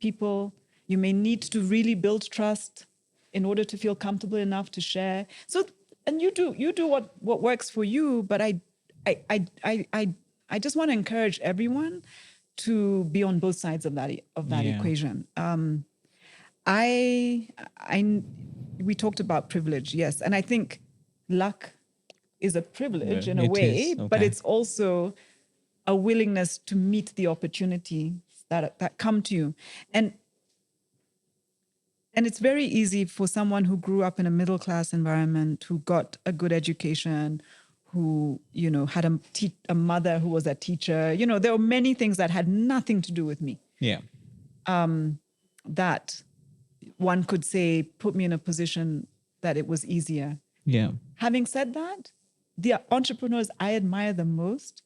people. You may need to really build trust in order to feel comfortable enough to share. So, and you do what works for you. But I just want to encourage everyone to be on both sides of that equation. We talked about privilege, yes, and I think luck is a privilege in a way, but it's also a willingness to meet the opportunities that come to you, and it's very easy for someone who grew up in a middle class environment, who got a good education, who had a mother who was a teacher. There were many things that had nothing to do with me. Yeah. That one could say put me in a position that it was easier. Yeah. Having said that, the entrepreneurs I admire the most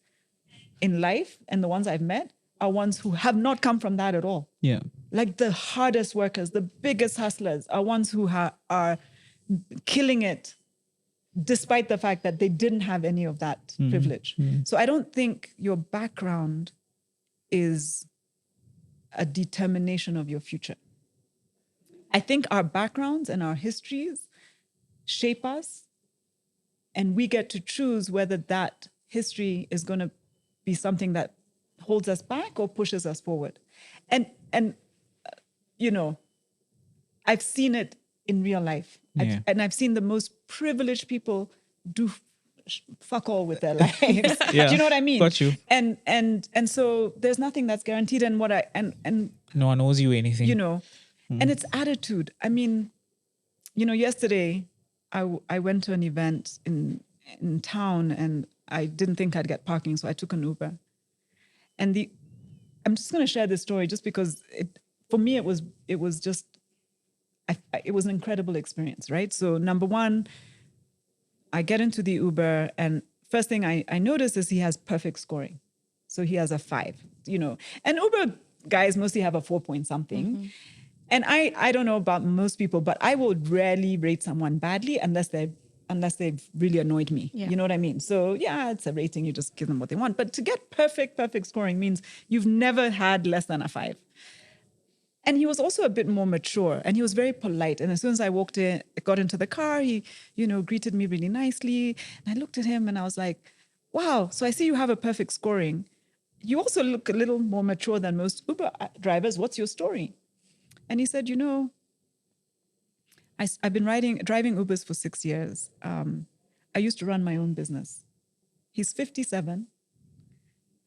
in life, and the ones I've met, are ones who have not come from that at all. Yeah. Like the hardest workers, the biggest hustlers are ones who are killing it, despite the fact that they didn't have any of that privilege. So I don't think your background is a determination of your future. I think our backgrounds and our histories shape us, and we get to choose whether that history is going to be something that holds us back or pushes us forward. And you know, I've seen it in real life. I've seen the most privileged people do fuck all with their lives. Yeah. Do you know what I mean? Got you. And so there's nothing that's guaranteed. And no one owes you anything. You know, and it's attitude. I mean, you know, yesterday I went to an event in town, and I didn't think I'd get parking, so I took an Uber. And I'm just going to share this story just because for me it was just it was an incredible experience, right? So number one, I get into the Uber, and first thing I notice is he has perfect scoring. So he has a 5, you know. And Uber guys mostly have a 4 point something. And I don't know about most people, but I would rarely rate someone badly unless they've really annoyed me. Yeah. You know what I mean? So yeah, it's a rating. You just give them what they want. But to get perfect scoring means you've never had less than a 5. And he was also a bit more mature, and he was very polite. And as soon as I got into the car, he, you know, greeted me really nicely. And I looked at him and I was like, wow, so I see you have a perfect scoring. You also look a little more mature than most Uber drivers. What's your story? And he said, you know, I've been driving Ubers for 6 years. I used to run my own business. He's 57.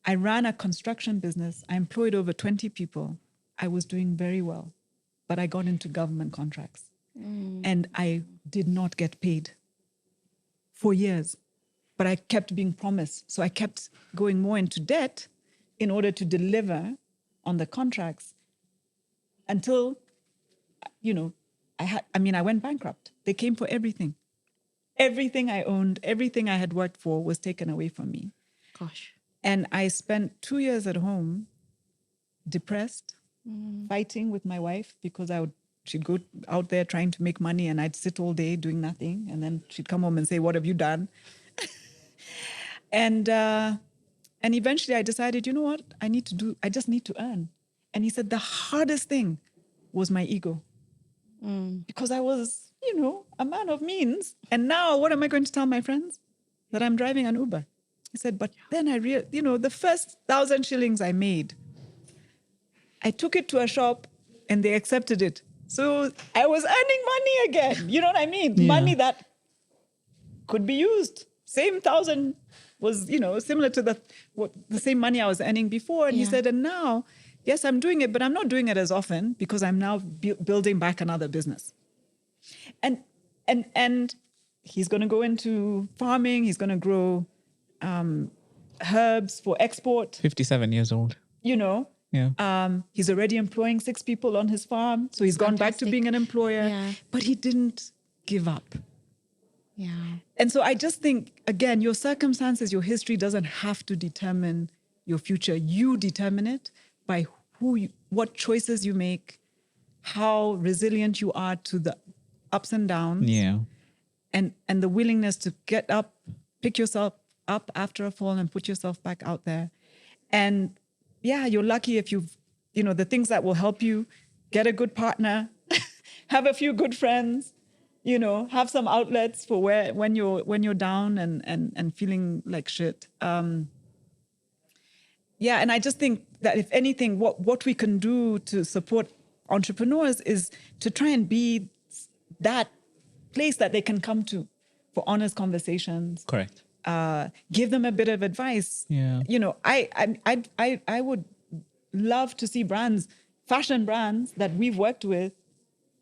I ran a construction business. I employed over 20 people. I was doing very well, but I got into government contracts and I did not get paid for years, but I kept being promised. So I kept going more into debt in order to deliver on the contracts until, you know, I went bankrupt. They came for everything. Everything I owned, everything I had worked for was taken away from me. Gosh. And I spent 2 years at home, depressed, fighting with my wife because she'd go out there trying to make money and I'd sit all day doing nothing. And then she'd come home and say, what have you done? And eventually I decided, you know what? I just need to earn. And he said, the hardest thing was my ego. Because I was, you know, a man of means. And now what am I going to tell my friends? That I'm driving an Uber. He said, but then the first 1,000 shillings I made, I took it to a shop and they accepted it. So I was earning money again. You know what I mean? Yeah. Money that could be used. Same 1,000 was, you know, similar to the same money I was earning before. And he said, and now, yes, I'm doing it, but I'm not doing it as often because I'm now building back another business. And he's going to go into farming. He's going to grow herbs for export. 57 years old. You know. Yeah. He's already employing 6 people on his farm. So he's gone back to being an employer. Yeah. But he didn't give up. Yeah. And so I just think, again, your circumstances, your history doesn't have to determine your future. You determine it by what choices you make, how resilient you are to the ups and downs. Yeah. And the willingness to get up, pick yourself up after a fall and put yourself back out there. And yeah, you're lucky if the things that will help you, get a good partner, have a few good friends, you know, have some outlets for when you're down and feeling like shit. And I just think that if anything, what we can do to support entrepreneurs is to try and be that place that they can come to for honest conversations. Correct. Give them a bit of advice. Yeah. You know, I would love to see fashion brands that we've worked with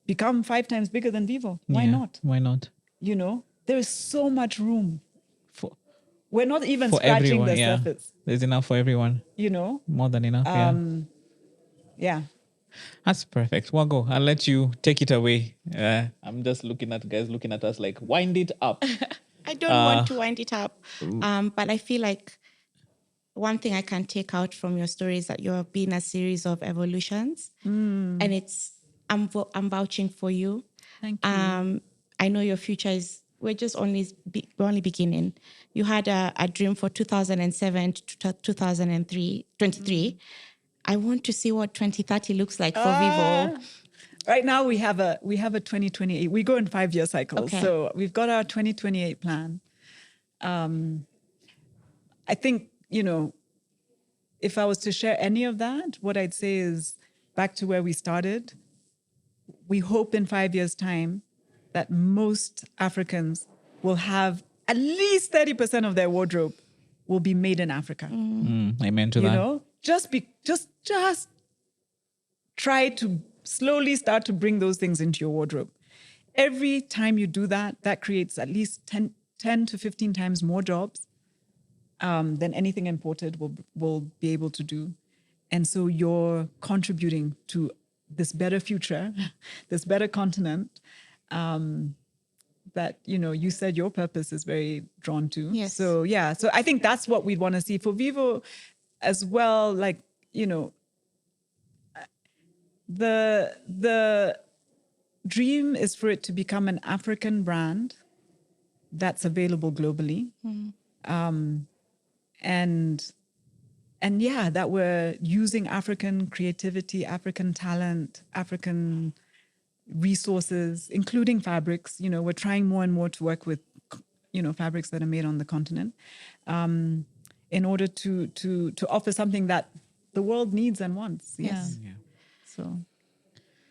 become 5 times bigger than Vivo. Why not? Why not? You know, there is so much room. We're not even for scratching everyone, the surface. There's enough for everyone. You know? More than enough, Yeah. That's perfect. Wago, I'll let you take it away. I'm just looking at us like, wind it up. I don't want to wind it up. But I feel like one thing I can take out from your story is that you're being a series of evolutions. And I'm vouching for you. Thank you. I know your future we're only beginning. You had a dream for 2007 to 2023. I want to see what 2030 looks like for Vivo. Right now we have a 2028. We go in 5-year cycles. Okay. So we've got our 2028 plan. I think, if I was to share any of that, what I'd say is back to where we started. We hope in 5 years' time that most Africans will have at least 30% of their wardrobe will be made in Africa. Amen to that. Just try to slowly start to bring those things into your wardrobe. Every time you do that, that creates at least 10 to 15 times more jobs than anything imported will be able to do. And so you're contributing to this better future, this better continent that, you said your purpose is very drawn to. Yes. So, so I think that's what we'd want to see for Vivo as well. Like, the dream is for it to become an African brand that's available globally. And that we're using African creativity, African talent, African resources, including fabrics. We're trying more and more to work with, fabrics that are made on the continent, in order to offer something that the world needs and wants. Yes. Yeah. So,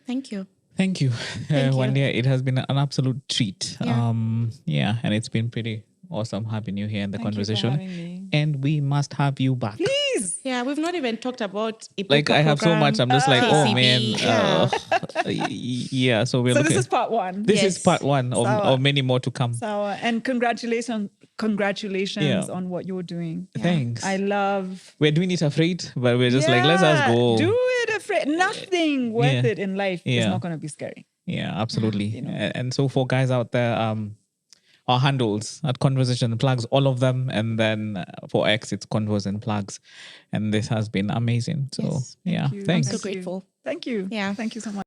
Thank you. Thank you, Thank you. Wandia. It has been an absolute treat. Yeah. And it's been pretty awesome having you here in the Thank you for conversation. having me. And we must have you back. Please. Yeah, we've not even talked about Like I have so much. I'm just like, oh KCB, man. yeah. So we're So looking. this is part one. This Yes. is part one of many more to come. Sour. And congratulations on what you're doing. Thanks. I love. We're doing it afraid, but we're just like, let's just go. Do it afraid. Nothing worth Yeah. it in life is not going to be scary. Yeah, absolutely. And so for guys out there, our handles at Conversation Plugs, all of them. And then for X, it's Convos and Plugs. And this has been amazing. So Yes. yeah, you. thanks. I'm so grateful. Thank you. Yeah. Thank you so much.